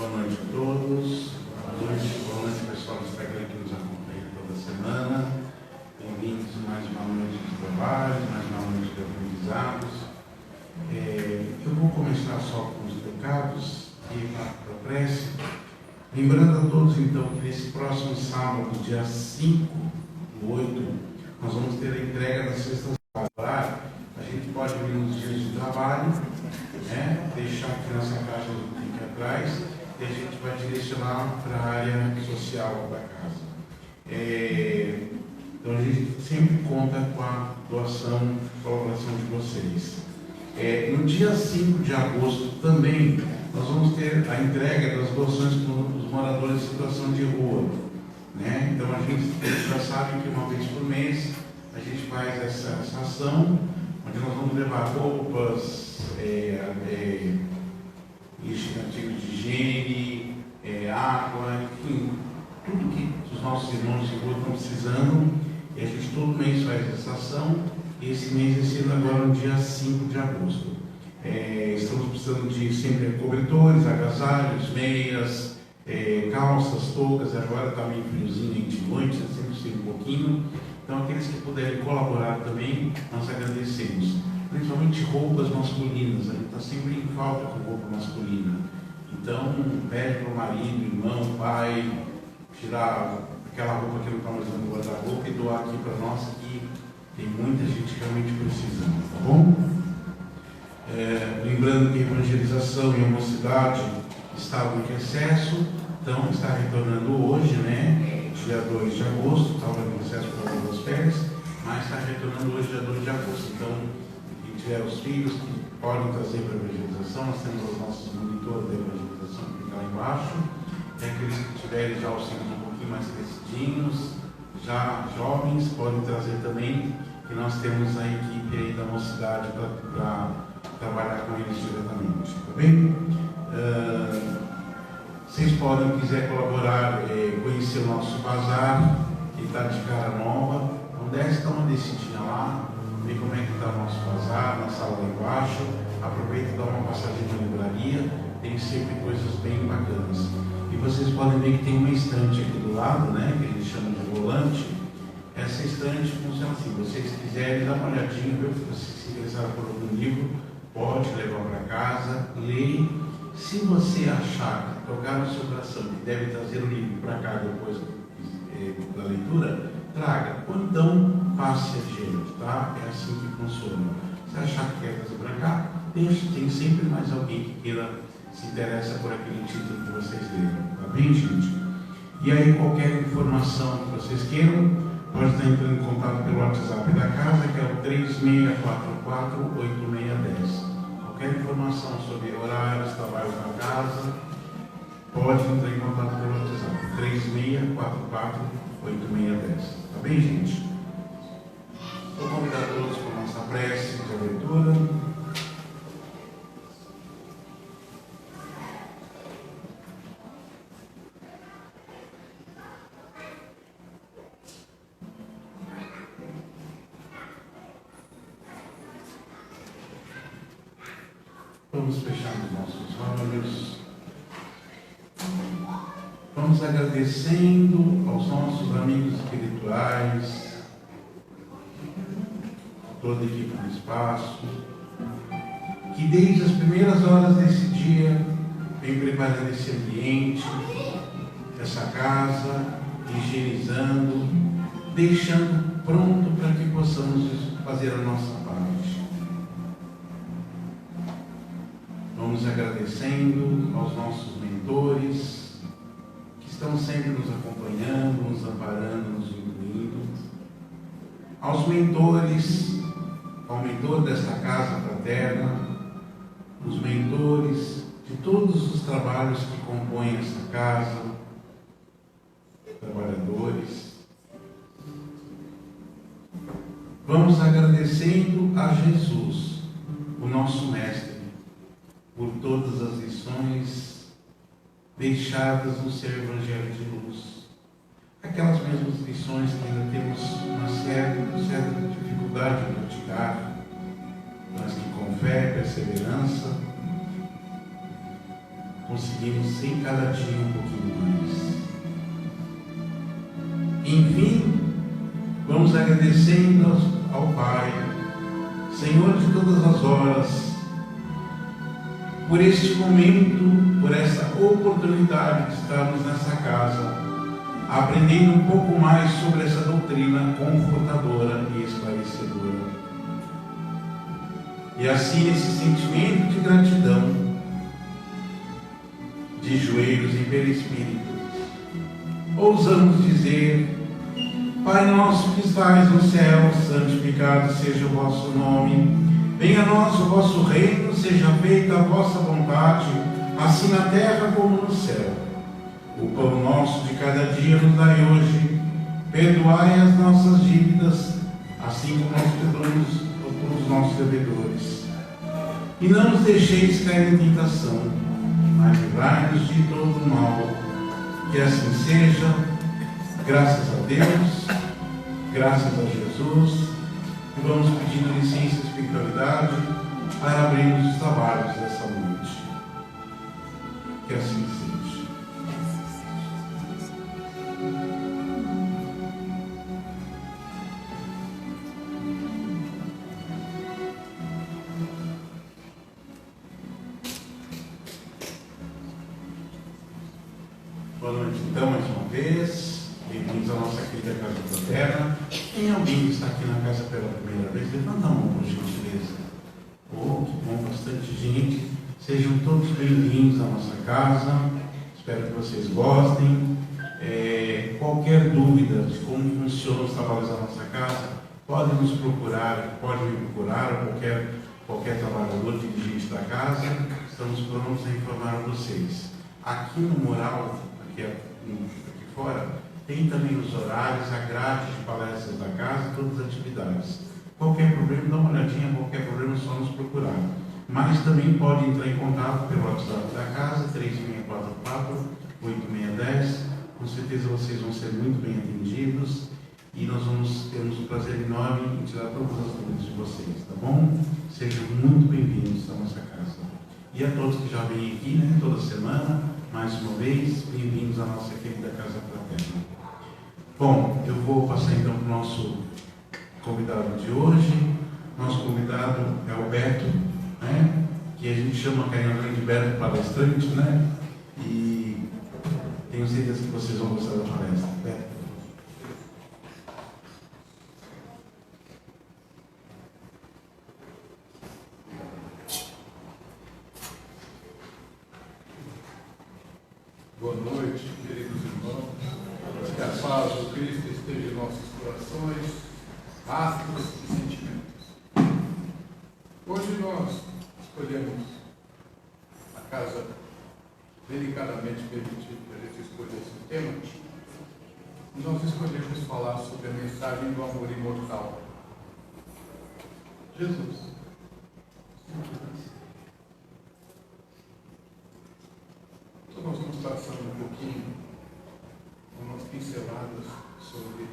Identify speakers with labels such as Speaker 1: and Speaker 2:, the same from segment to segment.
Speaker 1: Boa noite a todos. Boa noite pessoal do Instagram que nos acompanha toda semana. Bem-vindos a mais uma noite de trabalho, mais uma noite de aprendizados. Eu vou começar só com os pecados e para a prece. Lembrando a todos então que nesse próximo sábado, dia 5/8, nós vamos ter a entrega da cesta horária. A gente pode vir nos dias de trabalho, deixar aqui nessa caixa do link atrás, e a gente vai direcionar para a área social da casa. Então a gente sempre conta com a doação, colaboração de vocês. No dia 5 de agosto também nós vamos ter a entrega das doações para os moradores em situação de rua. Então a gente já sabe que uma vez por mês a gente faz essa ação, onde nós vamos levar roupas, artigos de higiene, água, enfim, tudo que os nossos irmãos de rua estão precisando. E a gente todo mês faz essa ação. E esse mês vai ser agora no dia 5 de agosto. Estamos precisando de sempre cobertores, agasalhos, meias, calças, toucas. Agora está meio friozinho de noite, sempre tem um pouquinho. Então aqueles que puderem colaborar também, nós agradecemos. Principalmente roupas masculinas, a gente está sempre em falta com roupa masculina. Então, pede para o marido, irmão, pai, tirar aquela roupa que não está mais usando no guarda-roupa e doar aqui para nós, que tem muita gente realmente precisando, tá bom? Lembrando que a evangelização e a mocidade estavam em recesso, então está retornando hoje, dia 2 de agosto, estava em recesso por causa das férias, mas está retornando hoje, dia 2 de agosto. Então, tiver os filhos que podem trazer para a evangelização, nós temos os nossos monitores da evangelização que ficam lá embaixo, e aqueles que tiverem já os filhos um pouquinho mais crescidinhos, já jovens, podem trazer também, que nós temos a equipe aí da mocidade para trabalhar com eles diretamente, tá bem? Vocês podem, quiser colaborar, conhecer o nosso bazar, que está de cara nova, então dá uma descidinha lá, ver como é que está o nosso bazar, na sala lá embaixo, aproveita e dá uma passadinha na livraria, tem sempre coisas bem bacanas. E vocês podem ver que tem uma estante aqui do lado, que eles chamam de volante. Essa estante funciona assim: se vocês quiserem dar uma olhadinha, ver se vocês se interessaram por algum livro, pode levar para casa, ler. Se você achar, tocar no seu coração, que deve trazer o livro para cá depois da leitura, traga, ou então passe adiante, tá? É assim que funciona. Se achar que quer trazer para cá, deixa, tem sempre mais alguém que queira, se interessa por aquele título que vocês leram, tá bem, gente? E aí, qualquer informação que vocês queiram, pode estar entrando em contato pelo WhatsApp da casa, que é o 3644-8610. Qualquer informação sobre horários, trabalho na casa, pode entrar em contato pelo WhatsApp, 3644-8610. Tá bem, gente? Vou convidar todos para a nossa prece de abertura. Vamos fechar os nossos olhos. Vamos agradecendo aos nossos amigos espirituais, toda a equipe do espaço, que desde as primeiras horas desse dia vem preparando esse ambiente, essa casa, higienizando, deixando pronto para que possamos fazer a nossa parte. Vamos agradecendo aos nossos mentores, que estão sempre nos acompanhando, nos amparando, nos incluindo, aos mentores, ao mentor desta casa fraterna, os mentores de todos os trabalhos que compõem esta casa, trabalhadores. Vamos agradecendo a Jesus, o nosso Mestre, por todas as lições deixadas no seu Evangelho de luz. Aquelas mesmas lições que ainda temos uma certa dificuldade de praticar, mas que com fé e perseverança conseguimos ser cada dia um pouquinho mais. Enfim, vamos agradecendo ao Pai, Senhor de todas as horas, por este momento, por essa oportunidade de estarmos nessa casa, aprendendo um pouco mais sobre essa doutrina confortadora e esclarecedora. E assim, esse sentimento de gratidão, de joelhos em perispírito, ousamos dizer: Pai nosso que estais no céu, santificado seja o vosso nome. Venha a nós o vosso reino, seja feita a vossa vontade, assim na terra como no céu. O pão nosso de cada dia nos dai hoje. Perdoai as nossas dívidas, assim como nós perdoamos os nossos devedores. E não nos deixeis cair em tentação, mas livrai-nos de todo o mal. Que assim seja, graças a Deus, graças a Jesus. E vamos pedindo licença e espiritualidade para abrirmos os trabalhos dessa noite. Que assim seja. Boa noite, então, mais uma vez. Bem-vindos à nossa querida Casa Fraterna. Tem alguém que está aqui na casa pela primeira vez? Levanta a mão, por gentileza. Oh, que bom, bastante gente. Sejam todos bem-vindos à nossa casa. Espero que vocês gostem. Qualquer dúvida de como funcionam os trabalhos da nossa casa, pode nos procurar, pode me procurar, ou qualquer trabalhador dirigente da casa. Estamos prontos a informar vocês. Aqui no mural, aqui fora, tem também os horários, a grade de palestras da casa e todas as atividades. Qualquer problema, dá uma olhadinha, qualquer problema é só nos procurar. Mas também pode entrar em contato pelo WhatsApp da casa, 3644-8610. Com certeza vocês vão ser muito bem atendidos e nós temos um prazer enorme em tirar todas as dúvidas de vocês, tá bom? Sejam muito bem-vindos à nossa casa. E a todos que já vêm aqui, né, toda semana, mais uma vez, bem-vindos à nossa querida Casa Fraterna. Bom, eu vou passar então para o nosso convidado de hoje. Nosso convidado é o Beto, né? Que a gente chama carinhosamente de Beto Palestrante, né? E tenho certeza que vocês vão gostar da palestra. Beto.
Speaker 2: Boa noite, queridos irmãos. Que a paz do Cristo esteja em nossos corações, astros e sentimentos. Hoje nós escolhemos a casa delicadamente permitida para a gente escolher esse tema. E nós escolhemos falar sobre a mensagem do amor imortal. Jesus. Então nós vamos passando um pouquinho, umas pinceladas sobre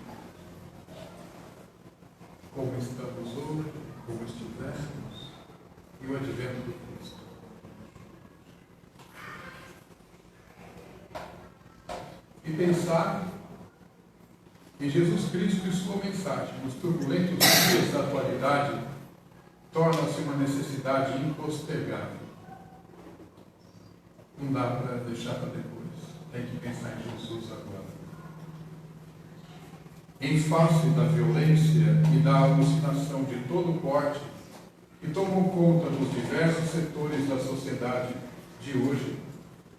Speaker 2: como estamos hoje, como estivemos e o advento do Cristo. E pensar que Jesus Cristo e sua mensagem nos turbulentos dias da atualidade torna-se uma necessidade impostergável. Não dá para deixar para depois. Tem que pensar em Jesus agora. Em face da violência e da alucinação de todo porte que tomam conta dos diversos setores da sociedade de hoje,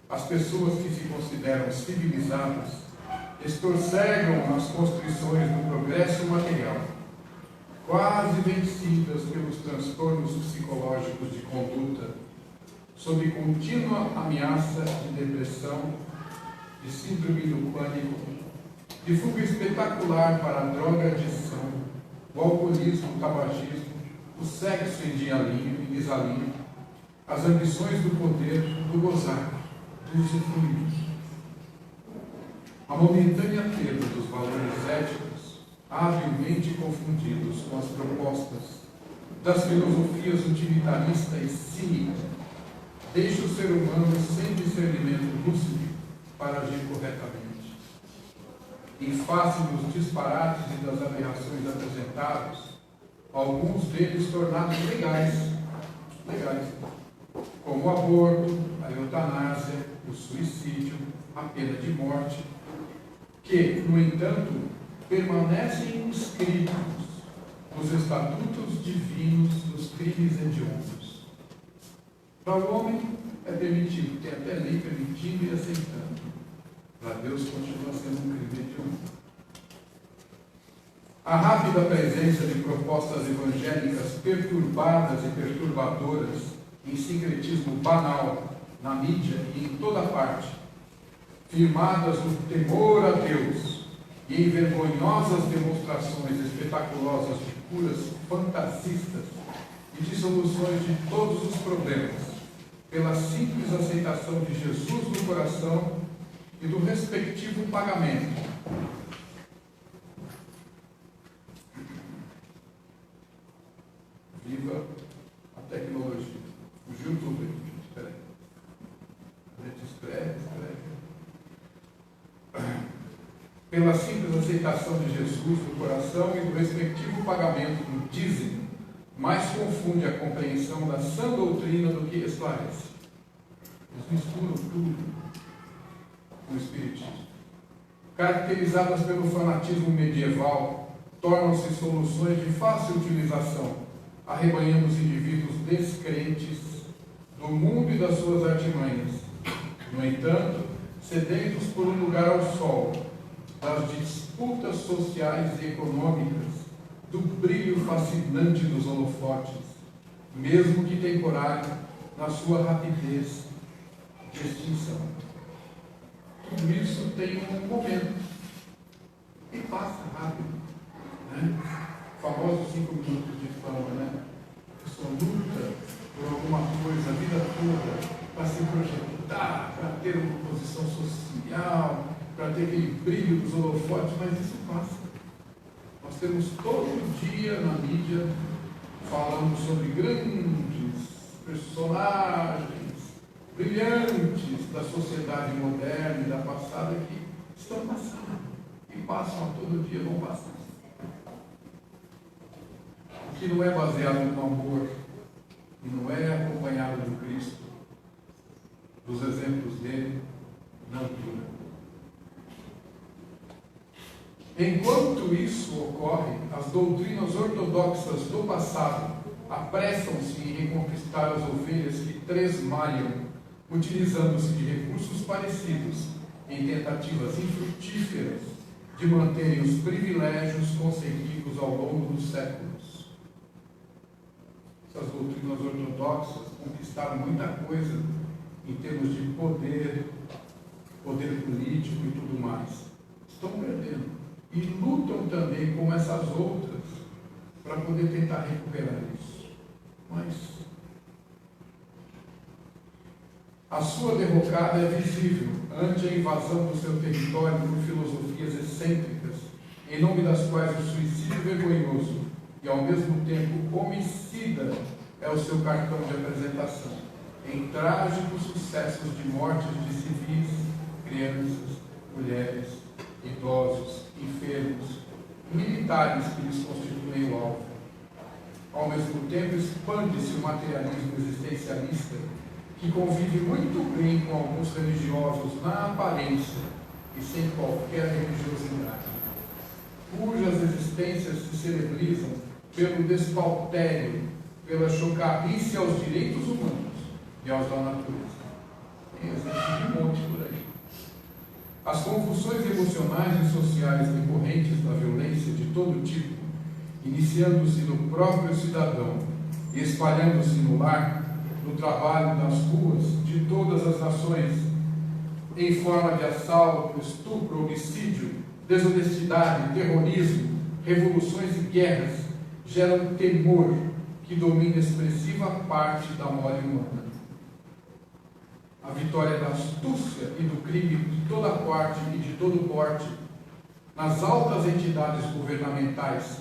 Speaker 2: as pessoas que se consideram civilizadas estorcegam as construções do progresso material, quase vencidas pelos transtornos psicológicos de conduta, sob contínua ameaça de depressão, de síndrome do pânico, de fuga espetacular para a droga-adição, o alcoolismo, o tabagismo, o sexo em dialinho e desalinho, as ambições do poder, do gozar, do usufruir. A momentânea perda dos valores éticos, habilmente confundidos com as propostas das filosofias utilitarista e cínica deixa o ser humano sem discernimento lúcido para agir corretamente. Em face dos disparates e das aberrações apresentados, alguns deles tornados legais, como o aborto, a eutanásia, o suicídio, a pena de morte, que, no entanto, permanecem inscritos nos estatutos divinos dos crimes hediondos. Para o homem é permitido, tem até lei permitindo e aceitando. Para Deus continua sendo um crime hediondo. A rápida presença de propostas evangélicas perturbadas e perturbadoras em sincretismo banal na mídia e em toda parte, firmadas no temor a Deus e em vergonhosas demonstrações espetaculosas de curas fantasistas e de soluções de todos os problemas, pela simples aceitação de Jesus no coração e do respectivo pagamento. Viva a tecnologia. Fugiu tudo aí. Espera aí. A gente escreve. Pela simples aceitação de Jesus no coração e do respectivo pagamento do dízimo, mais confunde a compreensão da sã doutrina do que esclarece. Eles misturam tudo com o Espiritismo. Caracterizadas pelo fanatismo medieval, tornam-se soluções de fácil utilização, arrebanhando os indivíduos descrentes do mundo e das suas artimanhas. No entanto, sedentos por um lugar ao sol, das disputas sociais e econômicas, do brilho fascinante dos holofotes, mesmo que temporário, na sua rapidez de extinção. Tudo isso tem um momento e passa rápido, né? O famoso 5 minutos de fama, né? A pessoa luta por alguma coisa a vida toda para se projetar, para ter uma posição social, para ter aquele brilho dos holofotes, mas isso passa. Nós temos todo dia na mídia falando sobre grandes personagens brilhantes da sociedade moderna e da passada que estão passando e passam a todo dia, vão passar. O que não é baseado no amor e não é acompanhado do Cristo, dos exemplos dele, não dura. Enquanto isso ocorre, as doutrinas ortodoxas do passado apressam-se em reconquistar as ovelhas que tresmalham, utilizando-se de recursos parecidos em tentativas infrutíferas de manterem os privilégios conseguidos ao longo dos séculos. Essas doutrinas ortodoxas conquistaram muita coisa em termos de poder político e tudo mais. Estão perdendo. E lutam também com essas outras para poder tentar recuperar isso. Mas a sua derrocada é visível ante a invasão do seu território por filosofias excêntricas, em nome das quais o suicídio vergonhoso e ao mesmo tempo homicida é o seu cartão de apresentação, em trágicos sucessos de mortes de civis, crianças, mulheres, idosos, enfermos, militares que lhes constituem o alvo. Ao mesmo tempo, expande-se o materialismo existencialista, que convive muito bem com alguns religiosos na aparência e sem qualquer religiosidade, cujas existências se celebrizam pelo despautério, pela chocarrice aos direitos humanos e aos da natureza. Tem exemplo de monte por aí. As convulsões emocionais e sociais decorrentes da violência de todo tipo, iniciando-se no próprio cidadão e espalhando-se no lar, no trabalho, nas ruas de todas as nações, em forma de assalto, estupro, homicídio, desonestidade, terrorismo, revoluções e guerras, geram temor que domina expressiva parte da mole humana. A vitória da astúcia e do crime de toda parte e de todo porte, nas altas entidades governamentais,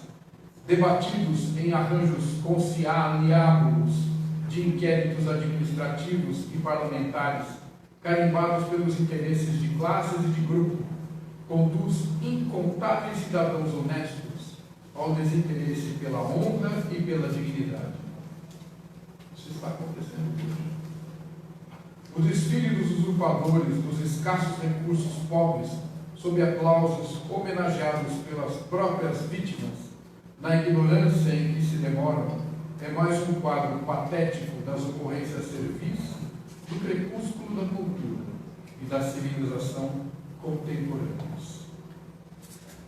Speaker 2: debatidos em arranjos conciliábulos de inquéritos administrativos e parlamentares, carimbados pelos interesses de classes e de grupo, conduz incontáveis cidadãos honestos ao desinteresse pela honra e pela dignidade. Isso está acontecendo hoje. O desfile dos usurpadores, dos escassos recursos pobres, sob aplausos homenageados pelas próprias vítimas, na ignorância em que se demoram, é mais um quadro patético das ocorrências servis do crepúsculo da cultura e da civilização contemporâneas.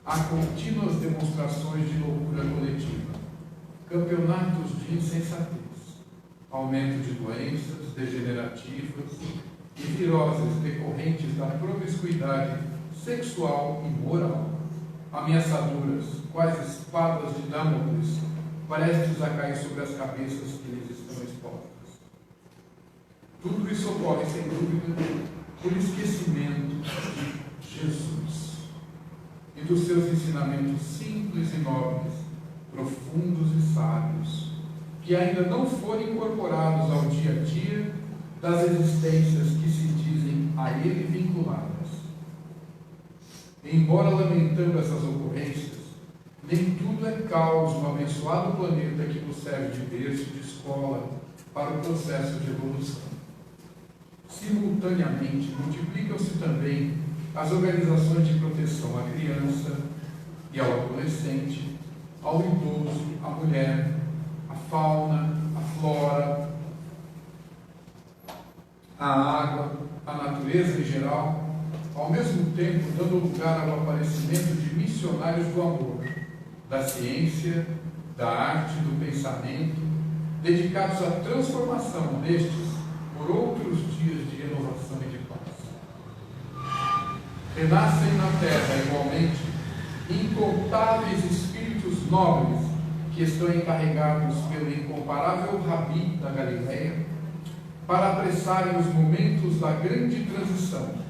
Speaker 2: Há contínuas demonstrações de loucura coletiva, campeonatos de insensatez, aumento de doenças degenerativas e viroses decorrentes da promiscuidade sexual e moral, ameaçadoras, quais espadas de Damocles, prestes a cair sobre as cabeças que lhes estão expostas. Tudo isso ocorre, sem dúvida, por esquecimento de Jesus e dos seus ensinamentos simples e nobres, profundos e sábios, que ainda não foram incorporados ao dia a dia das existências que se dizem a ele vinculadas. Embora lamentando essas ocorrências, nem tudo é caos no abençoado planeta que nos serve de berço de escola para o processo de evolução. Simultaneamente, multiplicam-se também as organizações de proteção à criança e ao adolescente, ao idoso, à mulher, à fauna, à flora, à água, à natureza em geral, ao mesmo tempo dando lugar ao aparecimento de missionários do amor, da ciência, da arte, do pensamento, dedicados à transformação destes por outros dias de renovação e de paz. Renascem na terra, igualmente, incontáveis espíritos nobres que estão encarregados pelo incomparável Rabi da Galileia para apressarem os momentos da grande transição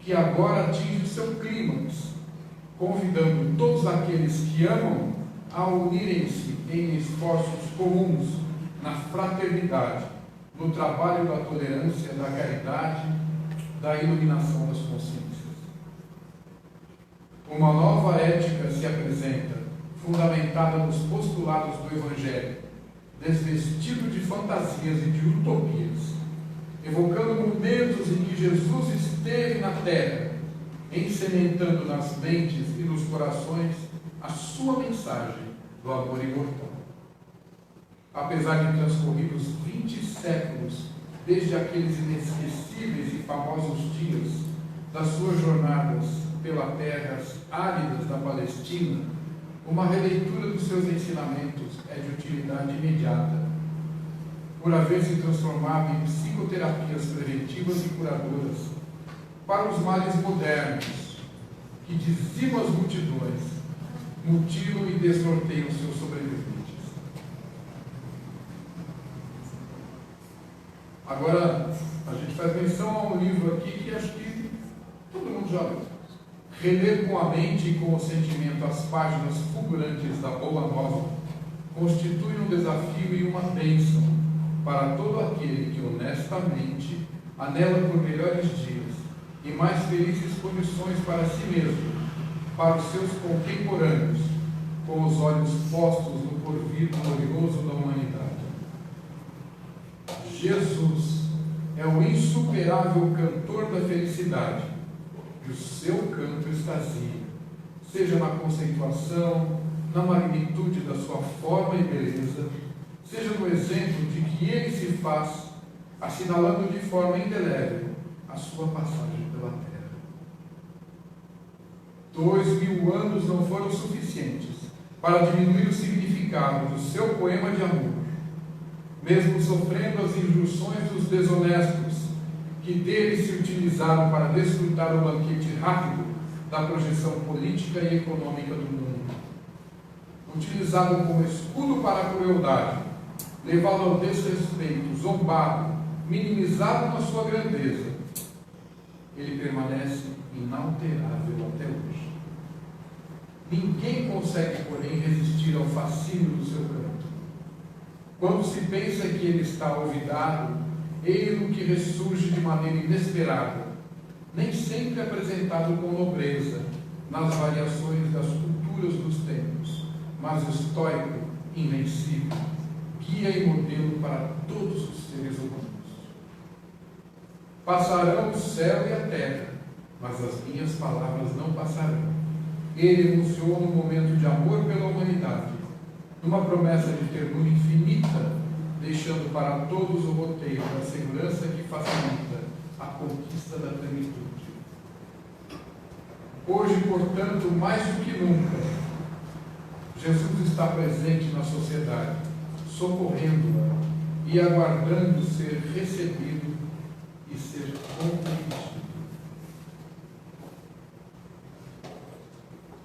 Speaker 2: que agora atinge o seu clímax, convidando todos aqueles que amam a unirem-se em esforços comuns na fraternidade, no trabalho da tolerância, da caridade, da iluminação das consciências. Uma nova ética se apresenta, fundamentada nos postulados do Evangelho, desvestido de fantasias e de utopias, evocando momentos em que Jesus esteve na terra, ensementando nas mentes e nos corações a sua mensagem do amor imortal. Apesar de transcorridos 20 séculos desde aqueles inesquecíveis e famosos dias das suas jornadas pelas terras áridas da Palestina, uma releitura dos seus ensinamentos é de utilidade imediata, por haver se transformado em psicoterapias preventivas e curadoras para os males modernos, que dizimam as multidões, mutilam e desnorteiam seus sobreviventes. Agora, a gente faz menção a um livro aqui que acho que todo mundo já leu. Reler com a mente e com o sentimento as páginas fulgurantes da Boa Nova constitui um desafio e uma bênção para todo aquele que honestamente anela por melhores dias e mais felizes condições para si mesmo, para os seus contemporâneos, com os olhos postos no porvir glorioso da humanidade. Jesus é o insuperável cantor da felicidade, e o seu canto extasia, seja na conceituação, na magnitude da sua forma e beleza, seja no exemplo de que ele se faz, assinalando de forma indelével a sua passagem pela terra. 2000 anos não foram suficientes para diminuir o significado do seu poema de amor, mesmo sofrendo as injunções dos desonestos, que dele se utilizaram para desfrutar o banquete rápido da projeção política e econômica do mundo. Utilizado como escudo para a crueldade, levado ao desrespeito, zombado, minimizado na sua grandeza, ele permanece inalterável até hoje. Ninguém consegue, porém, resistir ao fascínio do seu canto. Quando se pensa que ele está olvidado, ele que ressurge de maneira inesperada, nem sempre apresentado com nobreza nas variações das culturas dos tempos, mas estoico, invencível, guia e modelo para todos os seres humanos. Passarão o céu e a terra, mas as minhas palavras não passarão. Ele anunciou um momento de amor pela humanidade, numa promessa de ternura infinita, deixando para todos o roteiro da segurança que facilita a conquista da plenitude. Hoje, portanto, mais do que nunca, Jesus está presente na sociedade, socorrendo-a e aguardando ser recebido e ser compreendido.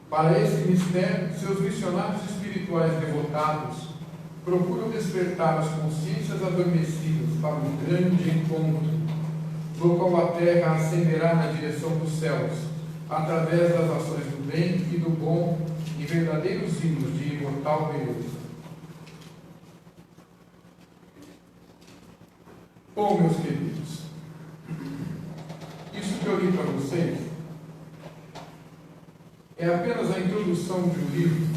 Speaker 2: Para esse mistério, seus missionários espirituais devotados procuram despertar as consciências adormecidas para um grande encontro, no qual a terra ascenderá na direção dos céus, através das ações do bem e do bom, em verdadeiros hinos de imortal beleza. Bom, meus queridos, isso que eu li para vocês é apenas a introdução de um livro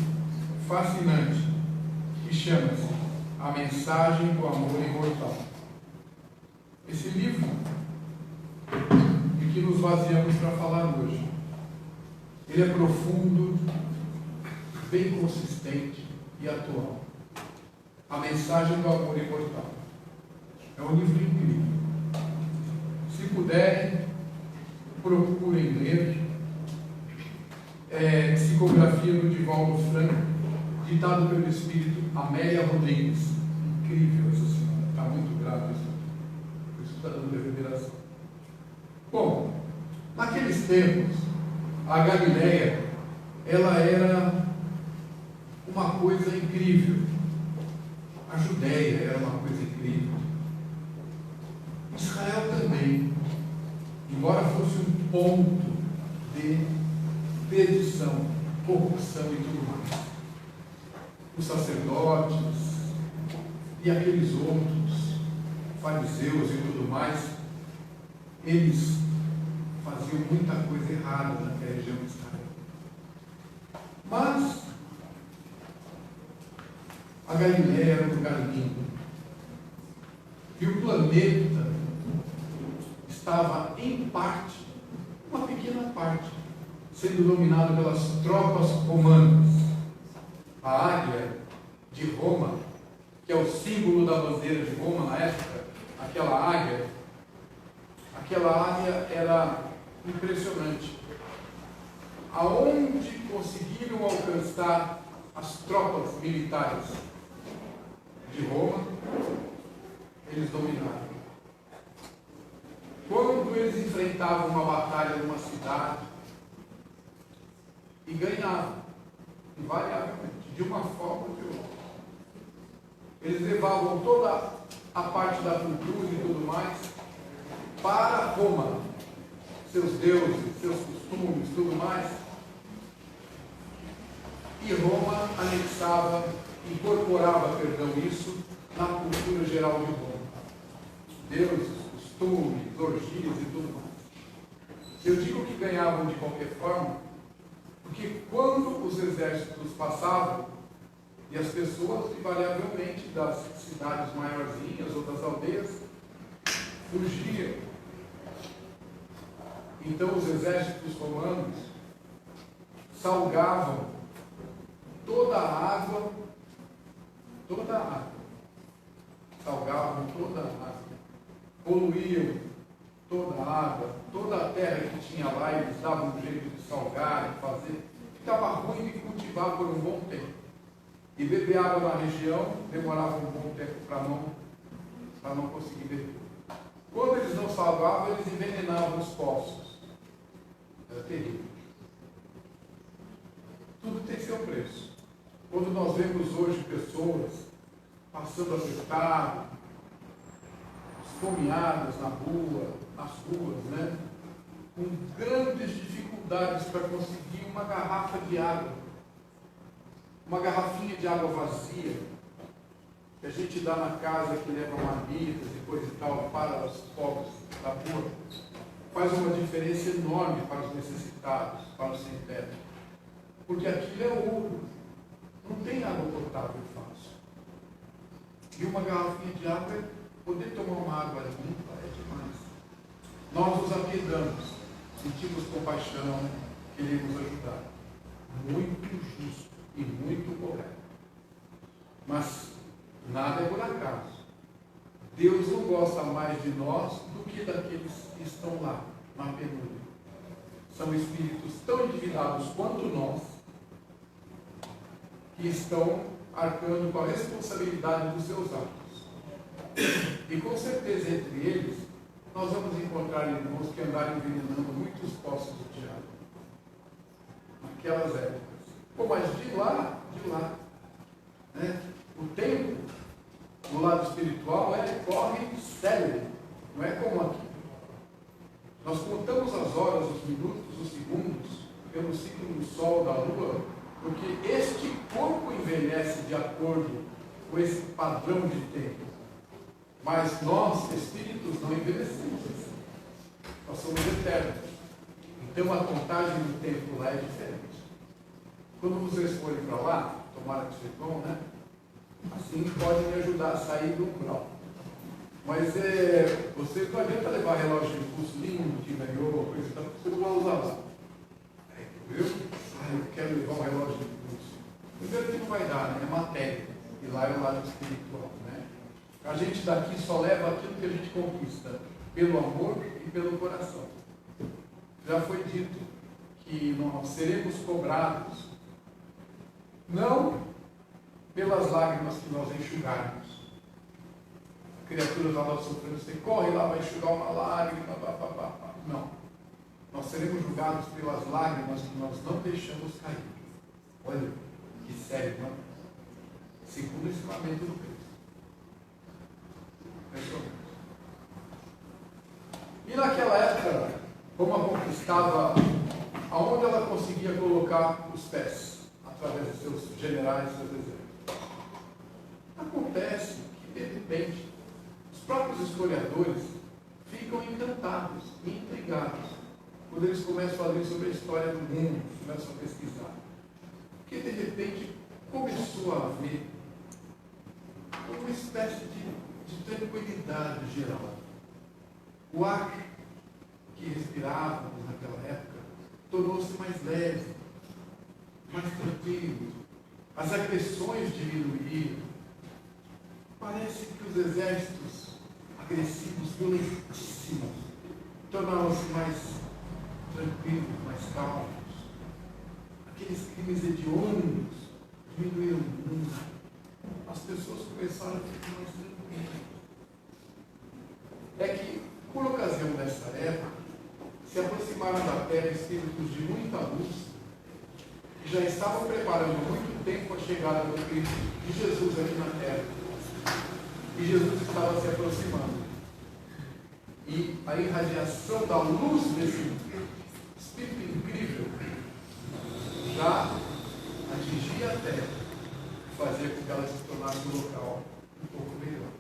Speaker 2: fascinante que chama-se A Mensagem do Amor Imortal. Esse livro de que nos baseamos para falar hoje, ele é profundo, bem consistente e atual. A Mensagem do Amor Imortal. É um livro incrível. Se puderem, procurem ler. Psicografia do Divaldo Franco, ditado pelo espírito Amélia Rodrigues. Incrível essa senhora, está muito grave isso. Por isso está dando reverberação. Bom, naqueles tempos, a Galileia, ela era uma coisa incrível. A Judéia era uma coisa incrível. Israel também, embora fosse um ponto de perdição, corrupção e tudo mais. Os sacerdotes e aqueles outros, fariseus e tudo mais, eles faziam muita coisa errada naquela região de Israel. Mas a Galileia era um lugar lindo. E o planeta estava, em parte, uma pequena parte, sendo dominado pelas tropas romanas. A águia de Roma, que é o símbolo da bandeira de Roma na época, aquela águia era impressionante. Aonde conseguiram alcançar as tropas militares de Roma, eles dominaram. Quando eles enfrentavam uma batalha numa cidade, e ganhavam, invariavelmente, de uma forma ou de outra. Eles levavam toda a parte da cultura e tudo mais para Roma, seus deuses, seus costumes, tudo mais. E Roma anexava, incorporava, isso na cultura geral de Roma. Deuses, costumes, orgias e tudo mais. Eu digo que ganhavam de qualquer forma, porque quando os exércitos passavam, e as pessoas, invariavelmente, das cidades maiorzinhas ou das aldeias, fugiam. Então os exércitos romanos salgavam toda a água, salgavam toda a água, poluíam toda a água, toda a terra que tinha lá, eles davam um jeito de salgar, de fazer. Ficava ruim de cultivar por um bom tempo. E beber água na região demorava um bom tempo para não conseguir beber. Quando eles não salvavam, eles envenenavam os poços. Era terrível. Tudo tem seu preço. Quando nós vemos hoje pessoas passando apertado, esfomeadas nas ruas, né? Com grandes dificuldades para conseguir uma garrafa de água, uma garrafinha de água vazia, que a gente dá na casa, que leva marmitas e coisa e tal, para os pobres da rua, faz uma diferença enorme para os necessitados, para os sem teto. Porque aquilo é ouro. Não tem água potável fácil. E uma garrafinha de água, poder tomar uma água limpa é demais. Nós nos apiedamos, sentimos compaixão, queremos ajudar. Muito justo e muito correto. Mas nada é por acaso. Deus não gosta mais de nós do que daqueles que estão lá, na penúria. São espíritos tão endividados quanto nós, que estão arcando com a responsabilidade dos seus atos. E com certeza entre eles, nós vamos encontrar irmãos que andaram envenenando muitos poços do diabo. Naquelas épocas. Pô, mas de lá, né? O tempo, do lado espiritual, corre sério. Não é como aqui. Nós contamos as horas, os minutos, os segundos, pelo ciclo do sol, da lua, porque este corpo envelhece de acordo com esse padrão de tempo. Mas nós, espíritos, não envelhecemos. Nós somos eternos. Então a contagem do tempo lá é diferente. Quando vocês forem para lá, tomara que vocês vão, né? Assim podem me ajudar a sair do umbral. Mas vocês não adianta levar relógio de pulso lindo que ganhou, coisa e tal, você não vai usar lá. Eu quero levar um relógio de pulso. Primeiro que não vai dar, né? É matéria. E lá é o lado espiritual, né? A gente daqui só leva aquilo que a gente conquista pelo amor e pelo coração. Já foi dito que nós seremos cobrados não pelas lágrimas que nós enxugarmos. A criatura lá sofrendo, você corre lá, vai enxugar uma lágrima, não. Nós seremos julgados pelas lágrimas que nós não deixamos cair. Olha, que sério, não? Segundo o ensinamento do Cristo. E naquela época, como a conquistava, aonde ela conseguia colocar os pés, através dos seus generais e seus exércitos? Acontece que, de repente, os próprios historiadores ficam encantados e intrigados quando eles começam a ler sobre a história do mundo, começam a pesquisar. Porque, de repente, começou a haver uma espécie de tranquilidade geral. O ar que respirávamos naquela época tornou-se mais leve, mais tranquilo. As agressões diminuíram. Parece que os exércitos agressivos, violentíssimos, tornaram-se mais tranquilos, mais calmos. Aqueles crimes hediondos diminuíram muito. As pessoas começaram a ficar mais tranquilas. É que, por ocasião dessa época, se aproximaram da Terra espíritos de muita luz, que já estavam preparando há muito tempo a chegada do Cristo de Jesus aqui na Terra. E Jesus estava se aproximando. E a irradiação da luz desse Espírito incrível já atingia a Terra e fazia com que ela se tornasse um local um pouco melhor.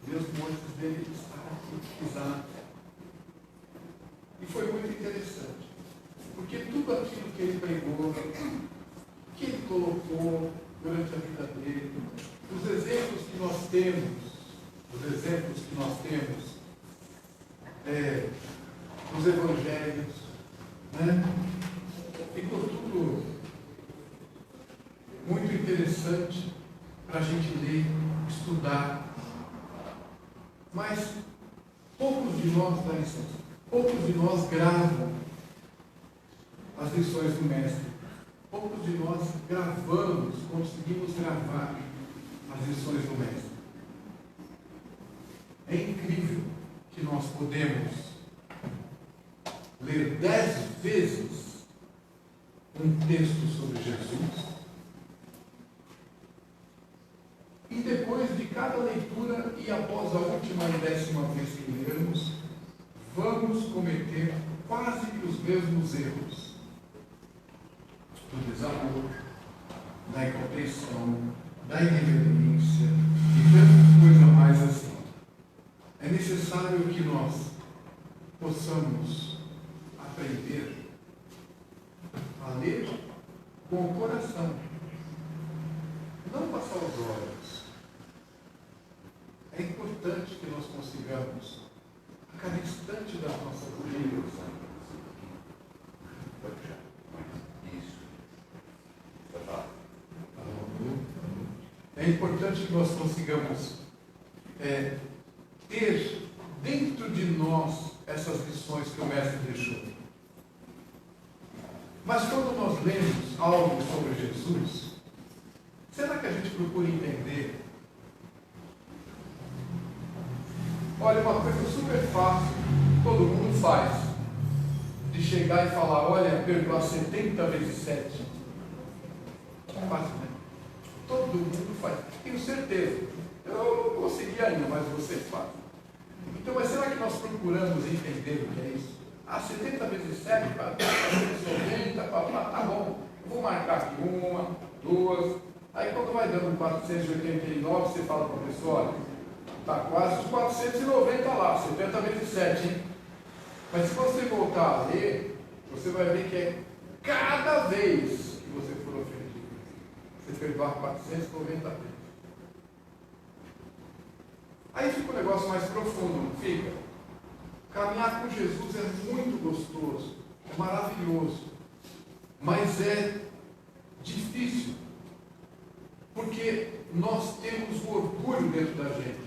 Speaker 2: E os montes dele estavam aqui, pisando na Terra. E foi muito interessante, porque tudo aquilo que ele pregou, que ele colocou durante a vida dele, os exemplos que nós temos nos evangelhos, né? Ficou tudo muito interessante para a gente ler, estudar. Mas poucos de nós, dá licença, poucos de nós gravam as lições do Mestre. Poucos de nós gravamos, conseguimos gravar as lições do Mestre. É incrível que nós podemos ler 10 vezes um texto sobre Jesus e depois de cada leitura e após a última e 10ª vez que lermos, vamos cometer quase que os mesmos erros do desamor, da incompreensão, da irreverência e tanta coisa mais assim. É necessário que nós possamos aprender a ler com o coração, não passar os olhos. É importante que nós consigamos, a cada instante das nossas vidas, é importante que nós consigamos ter dentro de nós essas lições que o Mestre deixou. Mas quando nós lemos algo sobre Jesus, será que a gente procura entender? Olha, uma coisa super fácil, todo mundo faz, de chegar e falar, olha, perdoar 70 vezes 7. É fácil, né? Todo mundo faz. Tenho certeza. Eu não consegui ainda, mas você faz. Então, mas será que nós procuramos entender o que é isso? 70 vezes 7, para 90, tá bom. Eu vou marcar aqui 1, 2. Aí quando vai dando 489, você fala para a pessoa, olha, está quase os 490 lá, 70 vezes 7, hein? Mas se você voltar a ler, você vai ver que é cada vez que você for ofendido, você perdoar 490 vezes. Aí fica um negócio mais profundo, não fica? Caminhar com Jesus é muito gostoso, é maravilhoso, mas é difícil, porque nós temos o orgulho dentro da gente,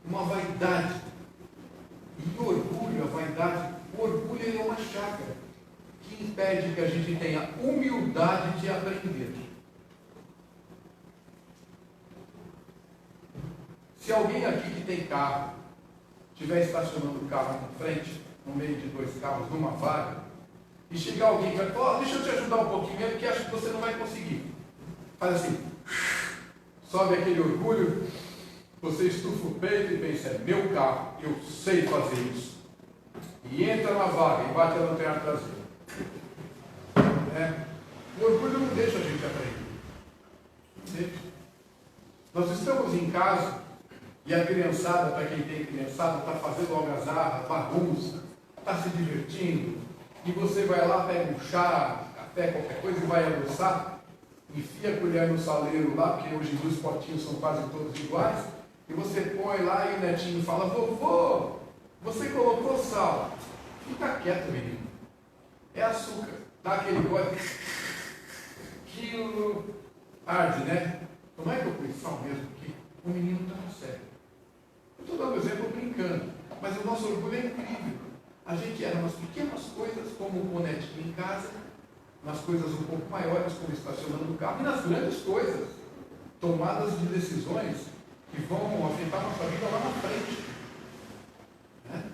Speaker 2: uma vaidade. E o orgulho, a vaidade, o orgulho é uma chaga que impede que a gente tenha humildade de aprender. Se alguém aqui que tem carro, estiver estacionando o carro na frente, no meio de 2 carros, numa vaga, e chegar alguém que vai falar, deixa eu te ajudar um pouquinho mesmo, porque acho que você não vai conseguir. Faz assim, sobe aquele orgulho, você estufa o peito e pensa, é meu carro, eu sei fazer isso. E entra na vaga e bate a lanterna traseira. O orgulho não deixa a gente aprender. Não deixa. Nós estamos em casa e a criançada, para quem tem criançada, está fazendo algazarra, bagunça, está se divertindo. E você vai lá, pega um chá, café, qualquer coisa e vai almoçar, enfia a colher no saleiro lá, porque hoje em dia os potinhos são quase todos iguais. E você põe lá e o netinho fala, vovô, você colocou sal. Fica quieto, menino. É açúcar. Dá aquele gole. Aquilo arde, né? Como é que eu pus sal mesmo aqui? O menino estava sério. Eu estou dando exemplo brincando. Mas o nosso orgulho é incrível. A gente era nas pequenas coisas, como o netinho em casa, nas coisas um pouco maiores, como estacionando o carro, e nas grandes coisas, tomadas de decisões que vão afetar nossa vida lá na frente. Né?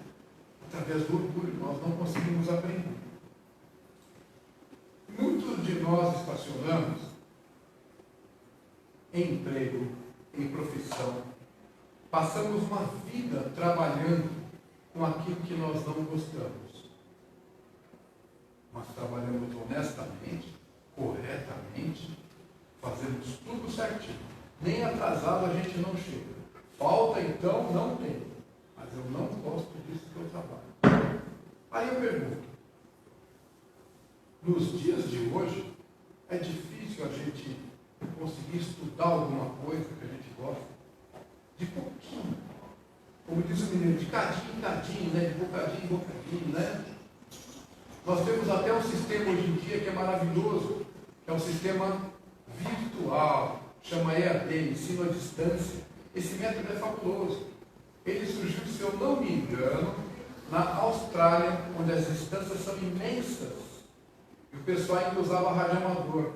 Speaker 2: Através do orgulho, nós não conseguimos aprender. Muitos de nós estacionamos em emprego, em profissão, passamos uma vida trabalhando com aquilo que nós não gostamos. Mas trabalhamos honestamente, corretamente, fazemos tudo certinho. Nem atrasado a gente não chega. Falta então não tem. Mas eu não gosto disso que eu trabalho. Aí eu pergunto, nos dias de hoje, é difícil a gente conseguir estudar alguma coisa que a gente gosta? De pouquinho. Como diz o menino, de cadinho em cadinho, né? De bocadinho em bocadinho, né? Nós temos até um sistema hoje em dia que é maravilhoso, que é um sistema virtual, chama EAD, ensino à distância. Esse método é fabuloso. Ele surgiu, se eu não me engano, na Austrália, onde as distâncias são imensas. E o pessoal ainda usava rádio amador.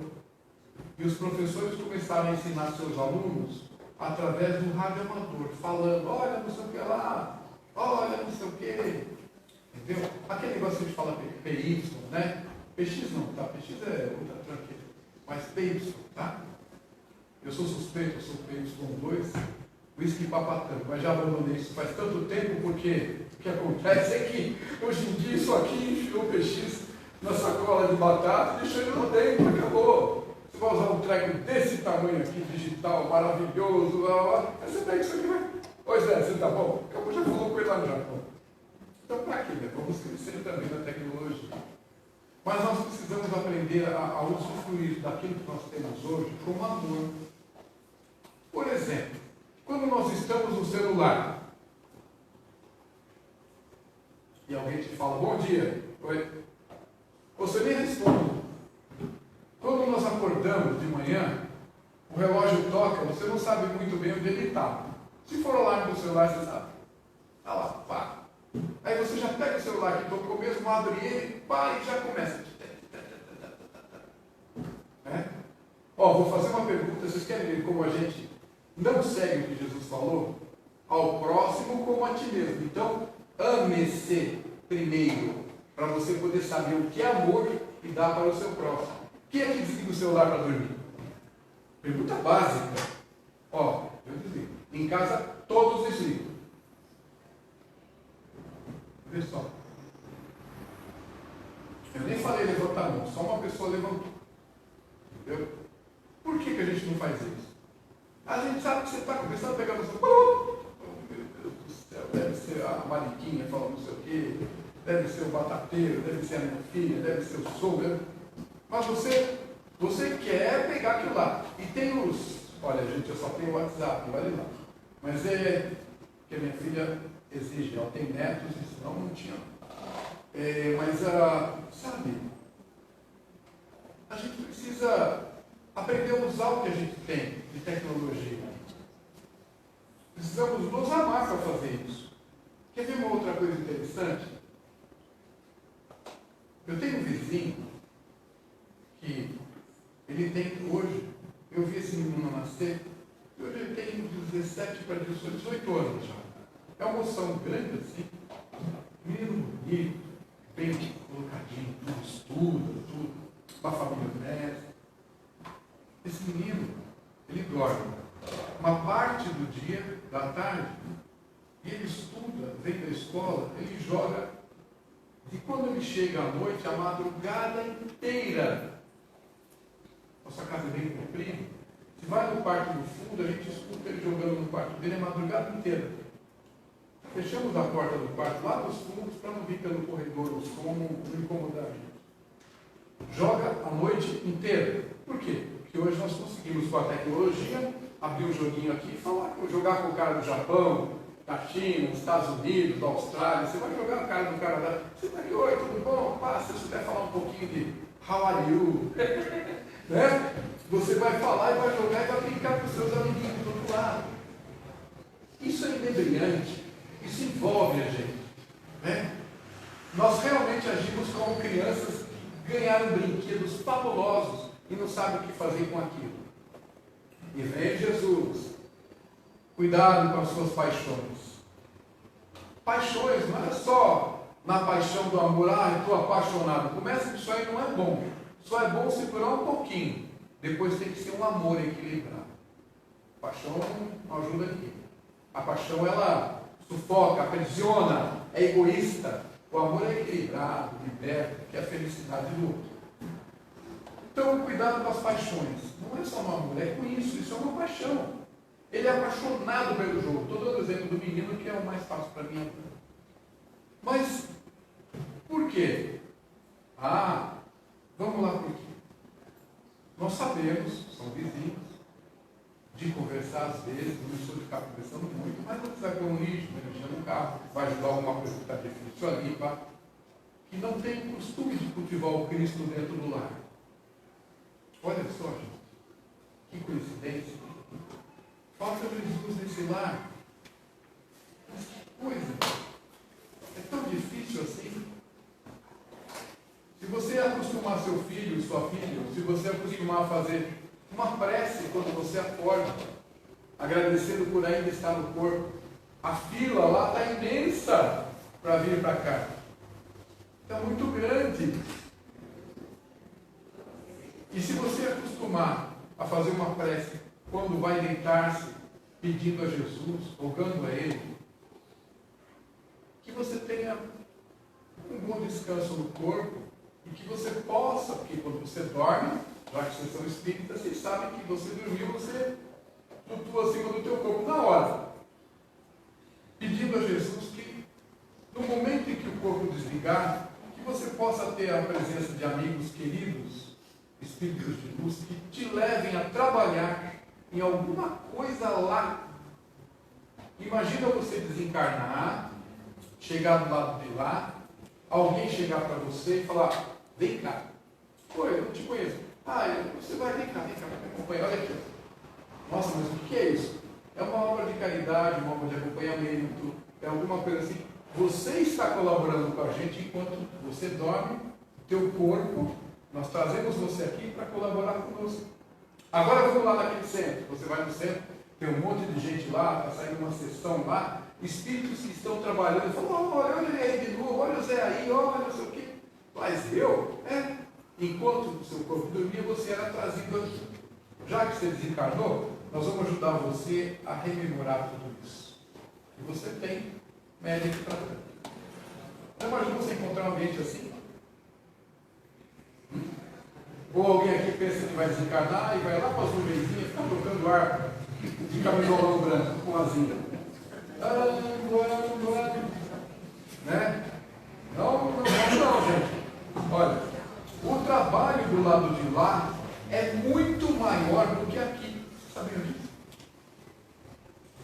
Speaker 2: E os professores começaram a ensinar seus alunos através do rádio amador, falando, olha, não sei o que lá, olha, não sei o que. Entendeu? Aquele negócio que a gente fala PY, né? PX não, tá? PX é outra tranqueira. Mas PY, tá? Eu sou suspeito, eu sou PY2, whisky papatão, mas já abandonei isso faz tanto tempo, porque o que acontece é que hoje em dia isso aqui enfiou o PX na sacola de batata e deixou ele lá dentro, acabou. Você vai usar um treco desse tamanho aqui, digital, maravilhoso, aí você pega isso aqui, vai. Oi Zé, você tá bom? Acabou, já falou com ele lá no Japão. Então, para quê? Vamos crescer também na tecnologia. Mas nós precisamos aprender a usufruir daquilo que nós temos hoje com amor. Por exemplo, quando nós estamos no celular e alguém te fala, bom dia, oi, você nem responde. Quando nós acordamos de manhã, o relógio toca, você não sabe muito bem onde ele está. Se for o alarme do celular, você sabe. Está lá, pá. Aí você já pega o celular que tocou mesmo, abre ele, pá, e já começa. Vou fazer uma pergunta, vocês querem ver como a gente não segue o que Jesus falou? Ao próximo como a ti mesmo. Então, ame-se primeiro, para você poder saber o que é amor e dar para o seu próximo. Quem é que desliga o celular para dormir? Pergunta básica. Eu desligo. Em casa, todos desligam. Vê só. Eu nem falei levantar a mão, só uma pessoa levantou. Entendeu? Por que a gente não faz isso? A gente sabe que você está começando a pegar no seu. Oh, meu Deus do céu, deve ser a Mariquinha falando não sei o quê, deve ser o batateiro, deve ser a minha filha, deve ser o sogro. Mas você quer pegar aquilo lá. E tem os. Olha, gente, eu só tenho o WhatsApp, olha lá. Mas é que a minha filha exige, ela tem netos, senão não tinha. Sabe, a gente precisa aprender a usar o que a gente tem de tecnologia. Precisamos nos amar para fazer isso. Quer ver uma outra coisa interessante? Eu tenho um vizinho que ele tem hoje, eu vi esse menino nascer, e hoje ele tem 17 para 18 anos já. É uma moção grande assim, menino bonito, bem colocadinho, tudo estuda, tudo, uma família honesta. Esse menino, ele dorme uma parte do dia, da tarde, e ele estuda, vem da escola, ele joga, e quando ele chega à noite, a madrugada inteira. Nossa casa é bem comprida. Se vai no quarto do fundo, a gente escuta ele jogando no quarto dele a madrugada inteira. Fechamos a porta do quarto lá dos fundos para não vir pelo corredor o som, não incomodar a gente. Joga a noite inteira. Por quê? Porque hoje nós conseguimos, com a tecnologia, abrir um joguinho aqui e falar, jogar com o cara do Japão, da China, dos Estados Unidos, da Austrália. Você vai jogar com o cara do Canadá. Você está aqui, oi, tudo bom? Se você puder falar um pouquinho de how are you? Né? Você vai falar e vai jogar e vai brincar com os seus amiguinhos do outro lado. Isso é inebriante. Isso envolve a gente. Né? Nós realmente agimos como crianças que ganharam brinquedos fabulosos e não sabem o que fazer com aquilo. E vem Jesus. Cuidado com as suas paixões. Paixões, não é só na paixão do amor, estou apaixonado. Começa que isso aí não é bom. Só é bom segurar um pouquinho. Depois tem que ser um amor equilibrado. Paixão não ajuda ninguém. A paixão, ela sufoca, aprisiona, é egoísta. O amor é equilibrado, liberta, que é a felicidade do outro. Então, cuidado com as paixões. Não é só no amor, é com isso é uma paixão. Ele é apaixonado pelo jogo. Estou dando o exemplo do menino, que é o mais fácil para mim. Mas, por quê? Vamos lá por quê. Nós sabemos, são vizinhos, de conversar às vezes, não estou de ficar conversando muito, mas não precisa ter um lixo, uma energia no carro, vai ajudar alguma coisa que está difícil ali, que não tem costume de cultivar o Cristo dentro do lar. Olha só, gente, que coincidência. Falta Jesus nesse lar. Mas que coisa! É tão difícil assim. Se você acostumar seu filho e sua filha, se você acostumar a fazer uma prece quando você acorda, agradecendo por ainda estar no corpo, a fila lá está imensa para vir para cá. Está muito grande. E se você acostumar a fazer uma prece quando vai deitar-se, pedindo a Jesus, rogando a Ele, que você tenha um bom descanso no corpo e que você possa, porque quando você dorme, Já que vocês são espíritas, vocês sabem que você dormiu, você flutua acima do teu corpo na hora. Pedindo a Jesus que, no momento em que o corpo desligar, que você possa ter a presença de amigos queridos, espíritos de luz, que te levem a trabalhar em alguma coisa lá. Imagina você desencarnar, chegar do lado de lá, alguém chegar para você e falar: vem cá. Oi, eu não te conheço. Você vai, vem cá, me acompanha, olha aqui. Nossa, mas o que é isso? É uma obra de caridade, uma obra de acompanhamento, é alguma coisa assim. Você está colaborando com a gente enquanto você dorme, teu corpo, nós trazemos você aqui para colaborar conosco. Agora vamos lá naquele centro. Você vai no centro, tem um monte de gente lá, está saindo uma sessão lá, espíritos que estão trabalhando, falam: olha ele aí de novo, olha o Zé aí, olha não sei o quê. Mas eu, enquanto o seu corpo dormia, você era trazido aqui. Já que você desencarnou, nós vamos ajudar você a rememorar tudo isso. E você tem médico para ver. Então imagina você encontrar um ambiente assim. Ou alguém aqui pensa que vai desencarnar e vai lá para as nuvenzinhas, ficar trocando ar de camisolão branco com asinha. Né? Não, gente. Olha, o trabalho do lado de lá é muito maior do que aqui. Você sabia disso?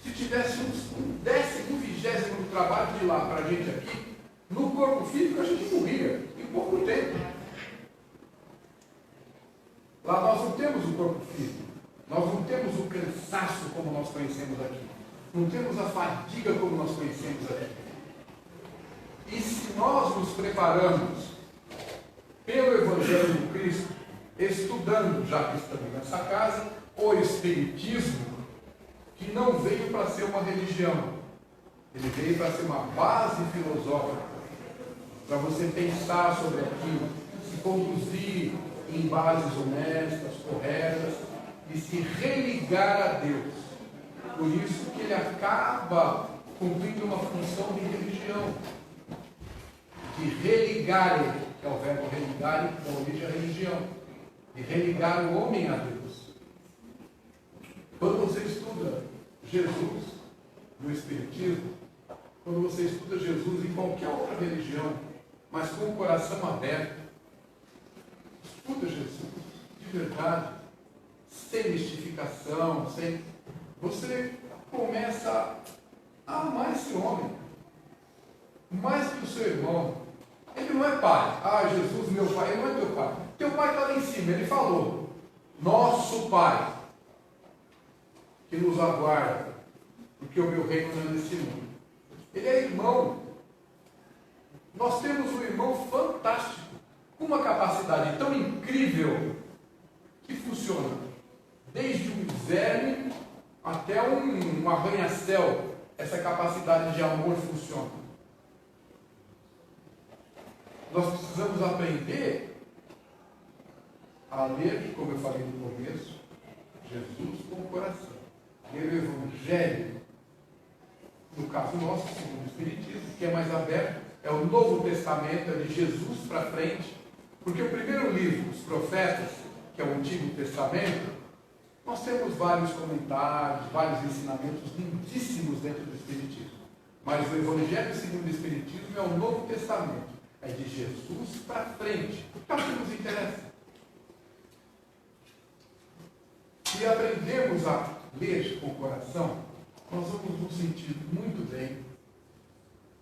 Speaker 2: Se tivesse um 10º do trabalho de lá para a gente aqui, no corpo físico a gente morria em pouco tempo. Lá nós não temos o corpo físico, nós não temos o cansaço como nós conhecemos aqui, não temos a fadiga como nós conhecemos aqui. E se nós nos preparamos pelo Evangelho de Cristo, estudando, já que estamos nessa casa, o Espiritismo, que não veio para ser uma religião, ele veio para ser uma base filosófica, para você pensar sobre aquilo, se conduzir em bases honestas, corretas, e se religar a Deus. Por isso que ele acaba cumprindo uma função de religião, de religar, que é o verbo religar, que dá origem à religião, de religar o homem a Deus. Quando você estuda Jesus no Espiritismo, quando você estuda Jesus em qualquer outra religião, mas com o coração aberto, estuda Jesus de verdade, sem mistificação, você começa a amar esse homem mais que o seu irmão. Ele não é pai. Jesus, meu pai, ele não é teu pai. Teu pai está lá em cima, ele falou: nosso pai, que nos aguarda, porque o meu reino não é nesse mundo. Ele é irmão. Nós temos um irmão fantástico, com uma capacidade tão incrível, que funciona desde um verme até um arranha-céu. Essa capacidade de amor funciona. Nós precisamos aprender a ler, como eu falei no começo, Jesus com o coração. Ler o Evangelho, no caso nosso, segundo o Espiritismo, que é mais aberto, é o Novo Testamento, é de Jesus para frente, porque o primeiro livro, os Profetas, que é o Antigo Testamento, nós temos vários comentários, vários ensinamentos lindíssimos dentro do Espiritismo. Mas o Evangelho segundo o Espiritismo é o Novo Testamento. É de Jesus para frente. É o que nos interessa. Se aprendemos a ler com o coração, nós vamos nos sentir muito bem.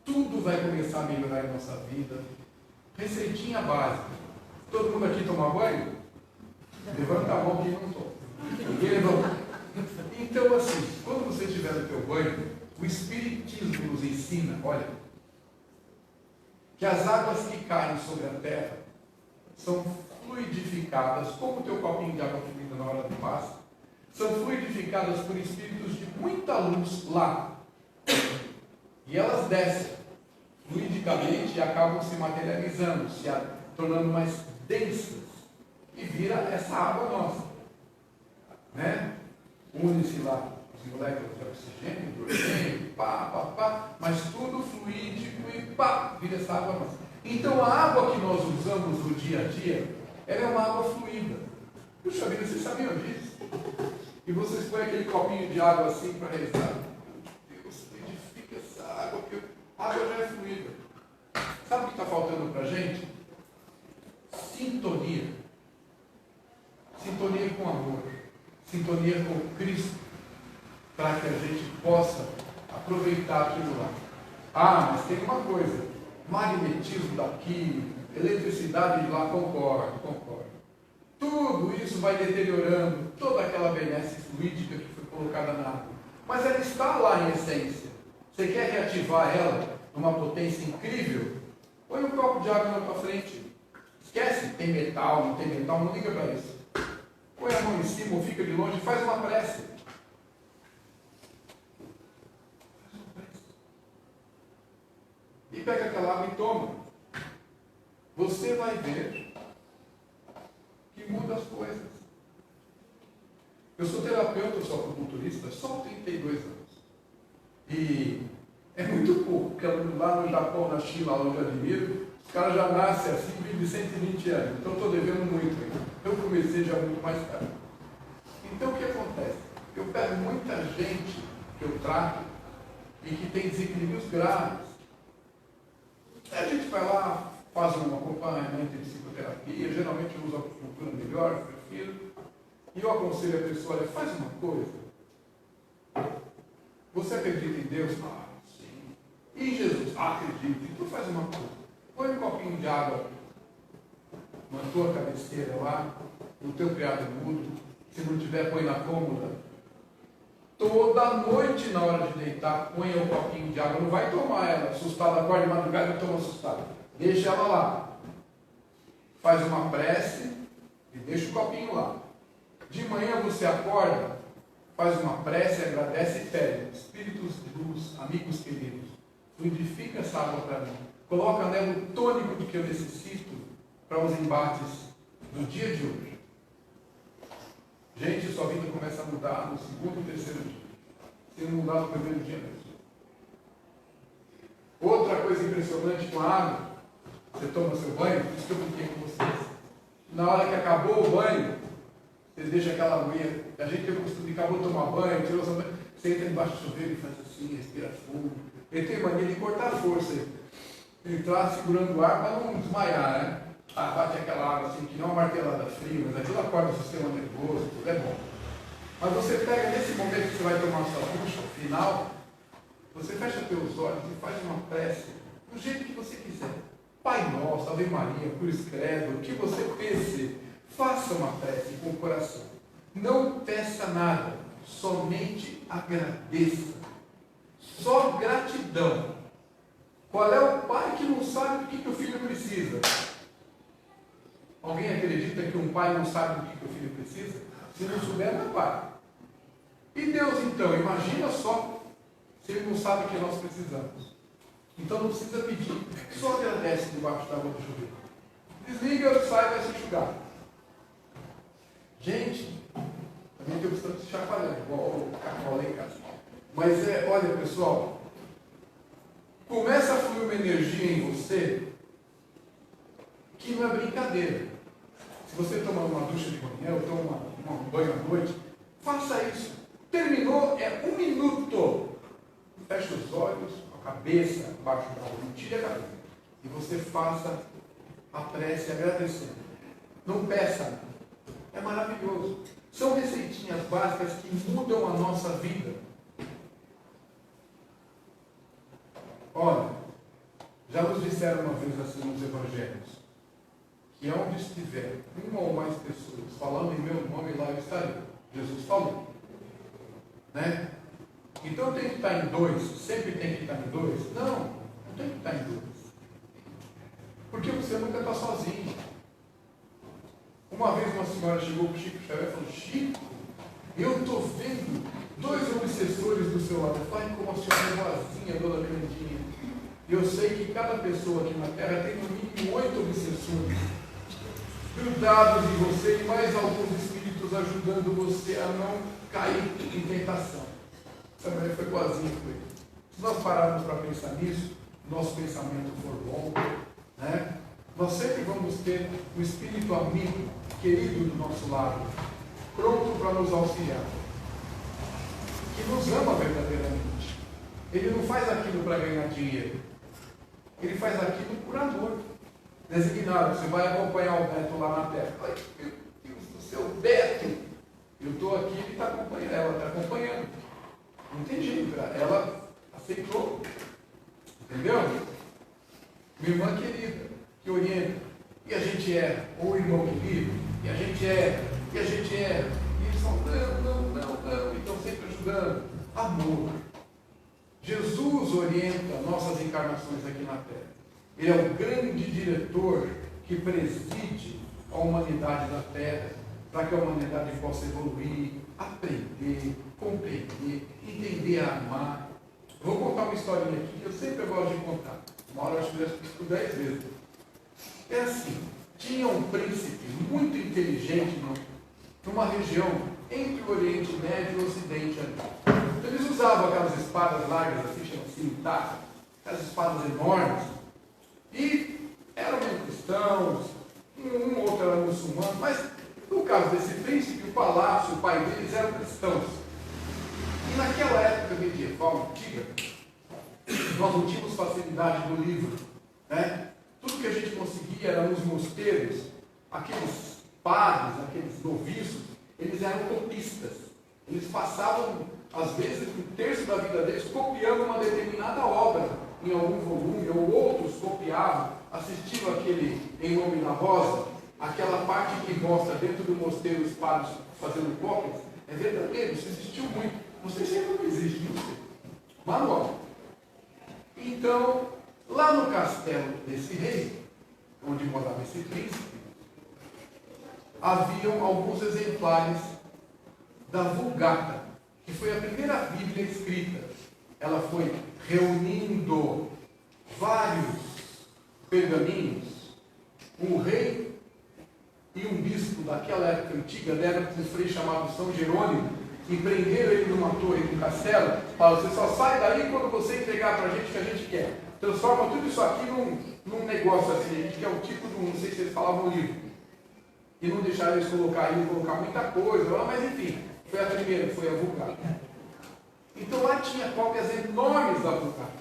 Speaker 2: Tudo vai começar a melhorar em nossa vida. Receitinha básica. Todo mundo aqui toma banho? Levanta a mão quem não toma. Ninguém levanta. Então, assim, quando você estiver no teu banho, o Espiritismo nos ensina, olha, que as águas que caem sobre a terra são fluidificadas, como o teu copinho de água que fica na hora do passe, são fluidificadas por espíritos de muita luz lá. E elas descem fluidicamente e acabam se materializando, se tornando mais densas. E vira essa água nossa. Né? Une-se lá os moléculas de oxigênio, hidrogênio, mas tudo fluídico e vira essa água nossa. Então a água que nós usamos no dia a dia, ela é uma água fluida. Puxa vida, vocês sabiam disso? E vocês põem aquele copinho de água assim para rezar. Meu Deus, edifica essa água, porque a água já é fluida. Sabe o que está faltando para a gente? Sintonia. Sintonia com amor. Sintonia com Cristo. Para que a gente possa aproveitar aquilo lá. Ah, mas tem uma coisa. Magnetismo daqui, eletricidade de lá, concordo. Tudo isso vai deteriorando toda aquela benesse fluídica que foi colocada na água. Mas ela está lá em essência. Você quer reativar ela numa potência incrível? Põe um copo de água na tua frente. Esquece, tem metal, não tem metal, não liga para isso. Põe a mão em cima ou fica de longe e faz uma prece. E pega aquela água e toma. Você vai ver que muda as coisas. Eu sou terapeuta, eu sou acupunturista, só 32 anos. E é muito pouco, porque lá no Japão, na China, onde eu admiro, os caras já nascem assim, vivem 120 anos. Então eu estou devendo muito ainda. Eu comecei já muito mais tarde. Então o que acontece? Eu pego muita gente que eu trato e que tem desequilíbrios graves. A gente vai lá, faz um acompanhamento de psicoterapia, geralmente eu uso a acupuntura melhor, eu prefiro, e eu aconselho a pessoa, olha, faz uma coisa. Você acredita em Deus? Ah, sim. E em Jesus? Ah, acredito. Então faz uma coisa. Põe um copinho de água na tua cabeceira lá, no teu criado mudo, se não tiver, põe na cômoda. Toda noite, na hora de deitar, põe um copinho de água. Não vai tomar ela assustada, acorda de madrugada e toma assustada. Deixa ela lá. Faz uma prece e deixa o copinho lá. De manhã você acorda, faz uma prece, agradece e pede. Espíritos de luz, amigos queridos, fluidifica essa água para mim. Coloca nela o tônico do que eu necessito para os embates do dia de hoje. Gente, sua vida começa a mudar no segundo e terceiro dia. Se não mudar no primeiro dia mesmo. Outra coisa impressionante com a água, você toma seu banho, isso que eu brinquei com vocês. Na hora que acabou o banho, você deixa aquela aguinha, a gente tem o costume de acabou de tomar banho, tirou seu banho, você entra embaixo do chuveiro e faz assim, respira fundo. Ele tem mania de cortar a força, entrar segurando o ar para não desmaiar, né? Ah, bate aquela água assim, que não é uma martelada fria, mas aquilo acorda o sistema nervoso, tudo é bom. Mas você pega nesse momento que você vai tomar sua ducha final, você fecha teus olhos e faz uma prece, do jeito que você quiser. Pai Nosso, Ave Maria, Cruz Credo, o que você pense, faça uma prece com o coração. Não peça nada, somente agradeça. Só gratidão. Qual é o pai que não sabe o que o filho precisa? Alguém acredita que um pai não sabe o que o filho precisa? Se não souber, não é pai. E Deus então, imagina só, se Ele não sabe o que nós precisamos. Então não precisa pedir, só agradece debaixo da água do chuveiro. Desliga, sai e vai se enxugar. Gente, também tem o que se chacoalhando, igual o cacau lá em casa. Mas olha pessoal, começa a fluir uma energia em você que não é brincadeira. Se você tomar uma ducha de manhã ou toma um banho à noite, faça isso. Terminou, é 1 minuto. Fecha os olhos, a cabeça, abaixo da água, tire a cabeça. E você faça a prece agradecendo. Não peça nada. É maravilhoso. São receitinhas básicas que mudam a nossa vida. Olha, já nos disseram uma vez assim nos evangelhos, que onde estiver uma ou mais pessoas falando em meu nome, lá eu estarei. Jesus falou. Né? Então tem que estar em 2, sempre tem que estar em 2? Não tem que estar em 2. Porque você nunca está sozinho. Uma vez uma senhora chegou para o Chico Xavier e falou: Chico, eu estou vendo 2 obsessores do seu lado. Eu falei: como a senhora é boazinha, dona Candinha. Eu sei que cada pessoa aqui na Terra tem no mínimo 8 obsessores grudados em você e mais alguns espíritos ajudando você a não cair em tentação. Essa mulher foi boazinha com ele. Se nós pararmos para pensar nisso, nosso pensamento for bom, né? nós sempre vamos ter um espírito amigo, querido do nosso lado, pronto para nos auxiliar, que nos ama verdadeiramente. Ele não faz aquilo para ganhar dinheiro, ele faz aquilo por amor. Designado, você vai acompanhar o Beto lá na terra. Ai, meu Deus do céu, Beto! Eu estou aqui, ele está acompanhando, ela está acompanhando. Não tem jeito, ela aceitou. Entendeu? Minha irmã querida, que orienta. E a gente erra. Ou o irmão querido, e a gente erra, e a gente erra. E eles falam, não, e estão sempre ajudando. Amor. Jesus orienta nossas encarnações aqui na Terra. Ele é o grande diretor que preside a humanidade na Terra, para que a humanidade possa evoluir, aprender, compreender, entender a amar. Vou contar uma historinha aqui que eu sempre gosto de contar. Uma hora eu acho que eu já escuto 10 vezes. É assim, tinha um príncipe muito inteligente numa região entre o Oriente Médio e o Ocidente. Eles usavam aquelas espadas largas, assim, chamam cimitarra, aquelas espadas enormes, e eram meio cristãos, um outro era muçulmano, mas no caso desse príncipe, o palácio, o pai deles eram cristãos. E naquela época medieval, antiga, nós não tínhamos facilidade do livro, né? Tudo que a gente conseguia era nos mosteiros, aqueles padres, aqueles noviços, eles eram copistas. Eles passavam, às vezes, um terço da vida deles copiando uma determinada obra em algum volume, ou outros copiavam, assistiam aquele Em Nome da Rosa, aquela parte que mostra dentro do mosteiro os padres fazendo cópias. É verdadeiro, isso existiu muito. Não sei se ainda não existe, não sei. Manual. Então, lá no castelo desse rei, onde morava esse príncipe, haviam alguns exemplares da Vulgata, que foi a primeira Bíblia escrita. Ela foi reunindo vários pergaminhos. Um rei e um bispo daquela época antiga deram para um frei chamado São Jerônimo e prenderam ele numa torre do castelo. Falaram, você só sai daí quando você entregar para a gente o que a gente quer. Transforma tudo isso aqui num negócio assim, que é o tipo de não sei se eles falavam livro. E não deixaram eles colocar muita coisa, mas enfim, foi a primeira, foi a Vulgata. Então lá tinha cópias enormes da Vulgata,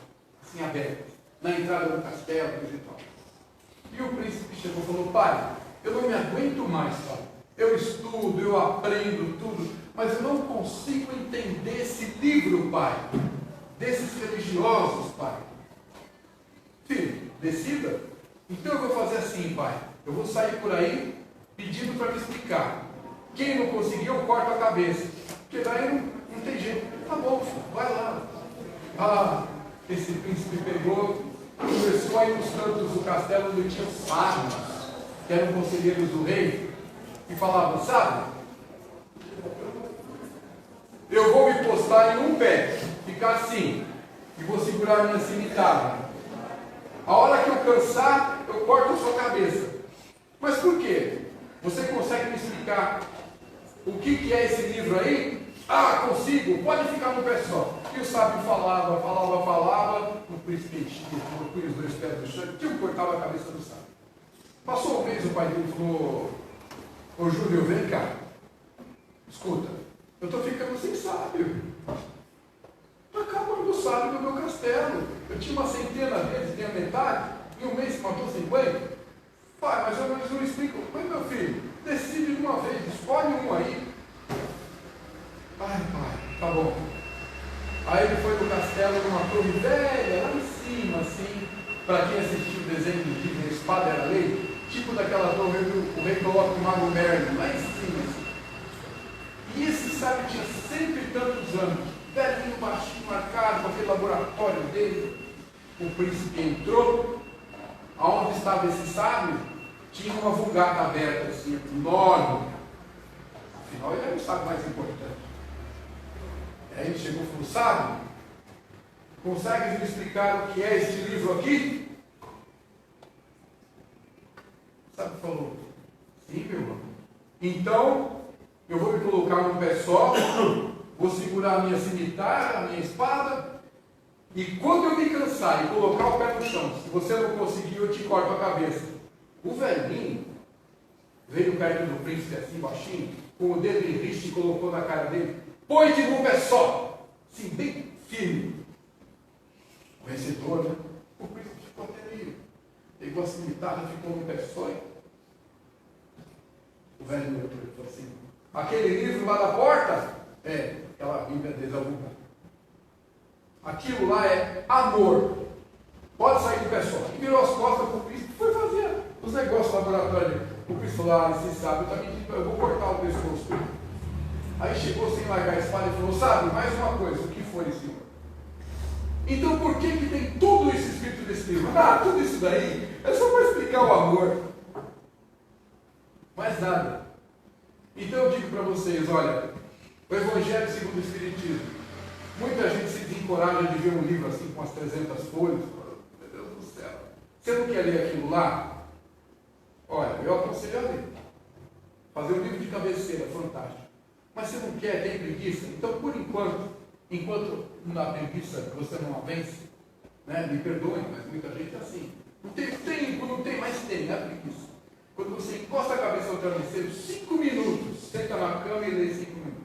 Speaker 2: assim abertas, na entrada do castelo, coisa e tal. E o príncipe chegou e falou, pai, eu não me aguento mais, pai. Eu estudo, eu aprendo tudo, mas eu não consigo entender esse livro, pai, desses religiosos, pai. Filho, decida. Então eu vou fazer assim, pai. Eu vou sair por aí pedindo para me explicar. Quem não conseguir, eu corto a cabeça. Porque daí não tem jeito. Tá bom, filho, vai lá. Ah, esse príncipe pegou, começou a ir nos cantos do castelo onde tinha os sábios, que eram conselheiros do rei, e falavam, sabe, eu vou me postar em um pé, ficar assim, e vou segurar a minha cimitarra. A hora que eu cansar, eu corto a sua cabeça. Mas por quê? Você consegue me explicar o que é esse livro aí? Ah, consigo, pode ficar no pé só. E o sábio falava, o príncipe punha os 2 pés no chão, cortava a cabeça do sábio. Passou um mês, o pai dele falou, ô Júlio, vem cá, escuta, eu estou ficando sem sábio. Estou acabando o sábio do meu castelo. Eu tinha uma centena deles, tenho metade, em um mês se matou 50. Pai, mas eu não explico. Mas meu filho, decide de uma vez, escolhe um aí. Ai, pai, tá bom. Aí ele foi no castelo, numa torre velha, lá em cima, assim, para quem assistiu o desenho do Disney, a espada era lei, tipo daquela torre do o rei coloca o Mago Merlin, lá em cima, assim. E esse sábio tinha 100 e tantos anos, velhinho, baixinho, marcado, com aquele laboratório dele. O príncipe entrou, aonde estava esse sábio, tinha uma Vulgata aberta, assim, enorme. Afinal, ele era o sábio mais importante. Aí ele chegou e falou, sábio, consegue me explicar o que é este livro aqui? O sábio falou, sim, meu irmão. Então, eu vou me colocar num pé só, vou segurar a minha cimitarra, a minha espada, e quando eu me cansar e colocar o pé no chão, se você não conseguir, eu te corto a cabeça. O velhinho veio perto do príncipe assim, baixinho, com o dedo em riste e colocou na cara dele: põe-te num pé só! Assim, bem firme. O vencedor, né? O príncipe ficou até meio. Pegou a cimitarra, ficou num pé só. O velho olhou para ele e falou assim: aquele livro lá da porta? É, aquela Bíblia desavulgada. Aquilo lá é amor. Pode sair do pé só. E virou as costas para o príncipe e foi fazer os negócios laboratórios. O príncipe falou: ah, você sabe, eu vou cortar o pescoço. Aí chegou sem largar a espada e falou: sabe, mais uma coisa, o que foi, senhor? Então por que tem tudo isso escrito nesse livro? Ah, tudo isso daí é só para explicar o amor. Mais nada. Então eu digo para vocês, olha, o Evangelho segundo o Espiritismo, muita gente se desencoraja de ver um livro assim com as 300 folhas. Meu Deus do céu. Você não quer ler aquilo lá? Olha, eu aconselho a ler. Fazer um livro de cabeceira, fantástico. Mas você não quer, tem preguiça? Então, por enquanto na preguiça você não a vence, né? Me perdoem, mas muita gente é assim. Não tem tempo, não tem, mas tem, é a preguiça. Quando você encosta a cabeça no travesseiro, 5 minutos, senta na cama e lê 5 minutos.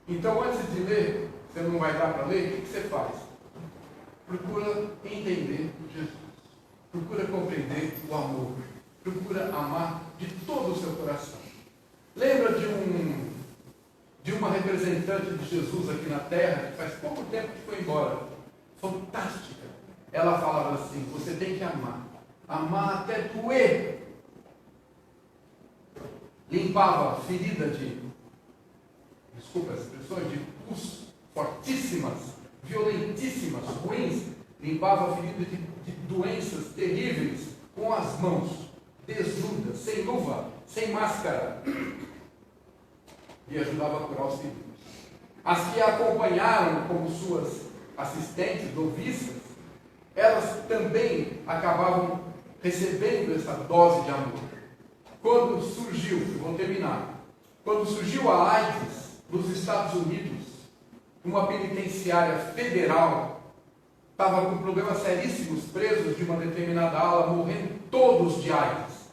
Speaker 2: Então, antes de ler, você não vai dar para ler, o que você faz? Procura entender Jesus. Procura compreender o amor. Procura amar de todo o seu coração. Lembra de uma representante de Jesus aqui na Terra, que faz pouco tempo que foi embora. Fantástica. Ela falava assim: você tem que amar. Amar até doer. Limpava ferida desculpa as expressões, de pus fortíssimas, violentíssimas, ruins. Limpava ferida de doenças terríveis com as mãos, desnudas, sem luva, sem máscara. E ajudava a curar os feridos. As que a acompanharam como suas assistentes, noviças, elas também acabavam recebendo essa dose de amor. Quando surgiu, vou terminar, quando surgiu a AIDS nos Estados Unidos, uma penitenciária federal estava com problemas seríssimos, presos de uma determinada ala, morrendo todos de AIDS.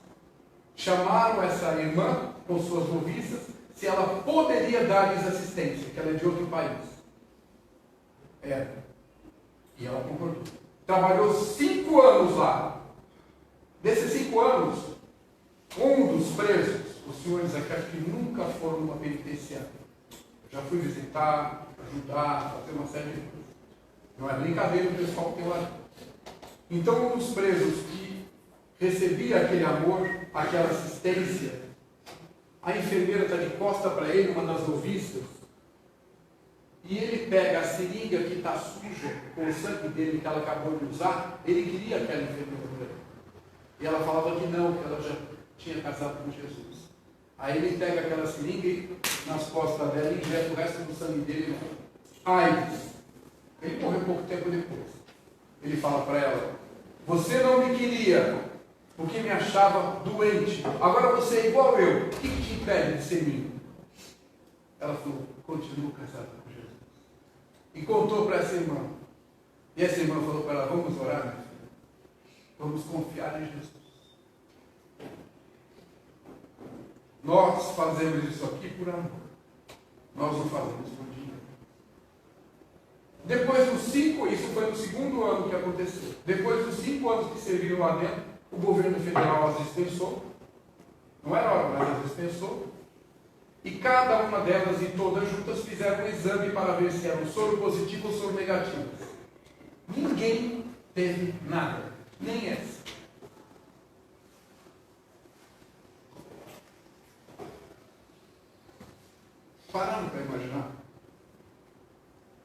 Speaker 2: Chamaram essa irmã com suas noviças, se ela poderia dar-lhes assistência, que ela é de outro país. Era. E ela concordou. Trabalhou 5 anos lá. Desses 5 anos, um dos presos, os senhores aqui acho que nunca foram numa penitenciária. Eu já fui visitar, ajudar, fazer uma série de coisas. Não é brincadeira o pessoal que tem lá. Então, um dos presos que recebia aquele amor, aquela assistência, a enfermeira está de costa para ele, uma das noviças, e ele pega a seringa que está suja com o sangue dele que ela acabou de usar. Ele queria aquela enfermeira por ele. E ela falava que não, que ela já tinha casado com Jesus. Aí ele pega aquela seringa e nas costas dela e injeta o resto do sangue dele. AIDS. Ele morreu pouco tempo depois. Ele fala para ela: você não me queria porque me achava doente. Agora você é igual eu. O que te impede de ser minha? Ela falou: continuo casada com Jesus. E contou para essa irmã. E essa irmã falou para ela: vamos orar, minha filha. Vamos confiar em Jesus. Nós fazemos isso aqui por amor. Nós não fazemos por dinheiro. Depois dos 5, isso foi no segundo ano que aconteceu. Depois dos 5 anos que serviram lá dentro, o governo federal as dispensou. Não era hora, mas as dispensou. E cada uma delas e todas juntas fizeram um exame para ver se era um soro positivo ou soro negativo. Ninguém teve nada. Nem essa. Parando para imaginar.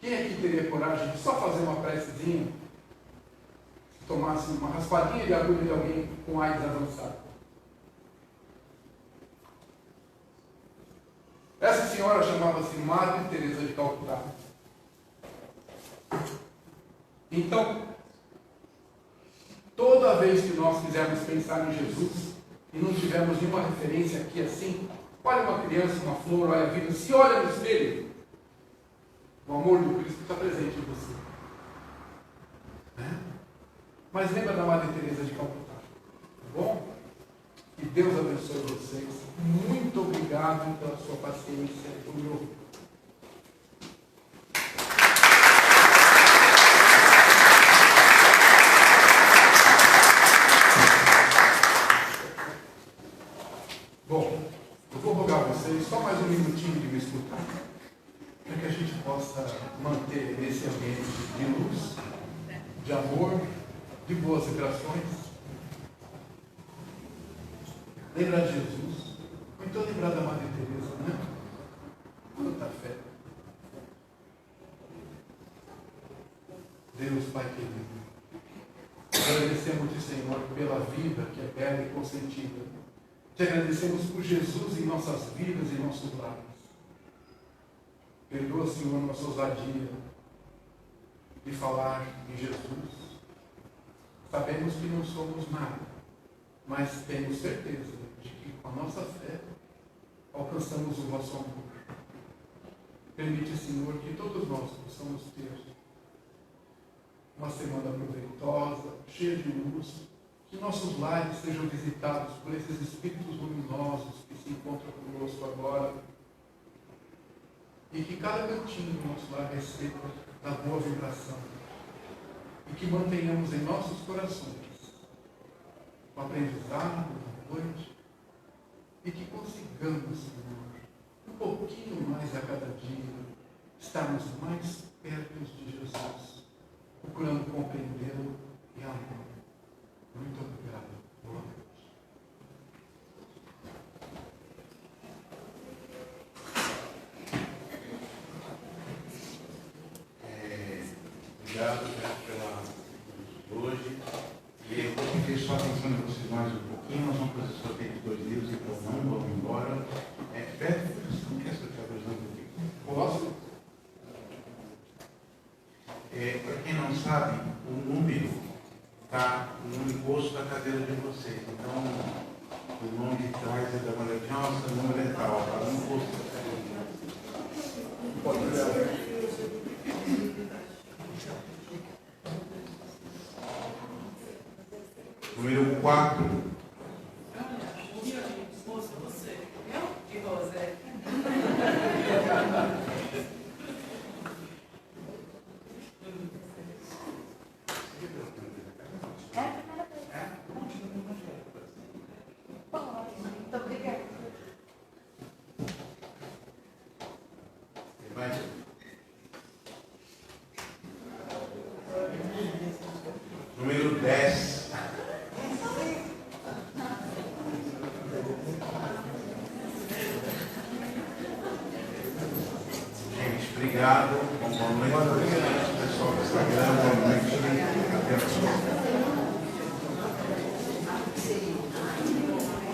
Speaker 2: Quem aqui teria coragem de só fazer uma precezinha, se tomasse uma raspadinha de agulha de alguém com AIDS avançado? Essa senhora chamava-se Madre Teresa de Calcutá. Então, toda vez que nós quisermos pensar em Jesus e não tivermos nenhuma referência aqui assim, olha uma criança, uma flor, olha a vida, se olha no espelho, o amor do Cristo está presente em você. Mas lembra da Madre Teresa de Calcutá, tá bom? Deus abençoe vocês. Muito obrigado pela sua paciência e por me ouvir. Bom, eu vou rogar a vocês só mais um minutinho de me escutar, para que a gente possa manter esse ambiente de luz, de amor, de boas vibrações. Lembrar de Jesus, ou então lembrar da Madre Teresa, né? Quanta fé. Deus, Pai querido, agradecemos-te, Senhor, pela vida que é bela e consentida. Te agradecemos por Jesus em nossas vidas e em nossos lares. Perdoa, Senhor, nossa ousadia de falar em Jesus. Sabemos que não somos nada, mas temos certeza de que com a nossa fé alcançamos o vosso amor. Permite, Senhor, que todos nós possamos ter uma semana proveitosa, cheia de luz, que nossos lares sejam visitados por esses espíritos luminosos que se encontram conosco agora, e que cada cantinho do nosso lar receba da boa vibração, e que mantenhamos em nossos corações o aprendizado da noite, e que consigamos, Senhor, um pouquinho mais a cada dia, estarmos mais perto de Jesus, procurando compreendê-lo e amá-lo. Muito obrigado. Boa noite.
Speaker 1: Obrigado, pela hoje. E eu vou pedir só atenção de vocês mais um pouquinho. Nós vamos fazer sorteio de 2 livros, então não vamos embora. Beto, você não quer sortear 2 livros aqui?
Speaker 2: Posso?
Speaker 1: Para quem não sabe, o número está no encosto da cadeira de vocês. Então, o nome de trás é da mulher de nossa, o número é tal, está no encosto da cadeira.
Speaker 2: Pode olhar.
Speaker 1: Número 4.
Speaker 3: Você. Eu? De Rosa.
Speaker 4: Muito obrigada.
Speaker 1: Número 10. Gente, obrigado. Boa noite. Pessoal do Instagram, boa noite. Até a próxima.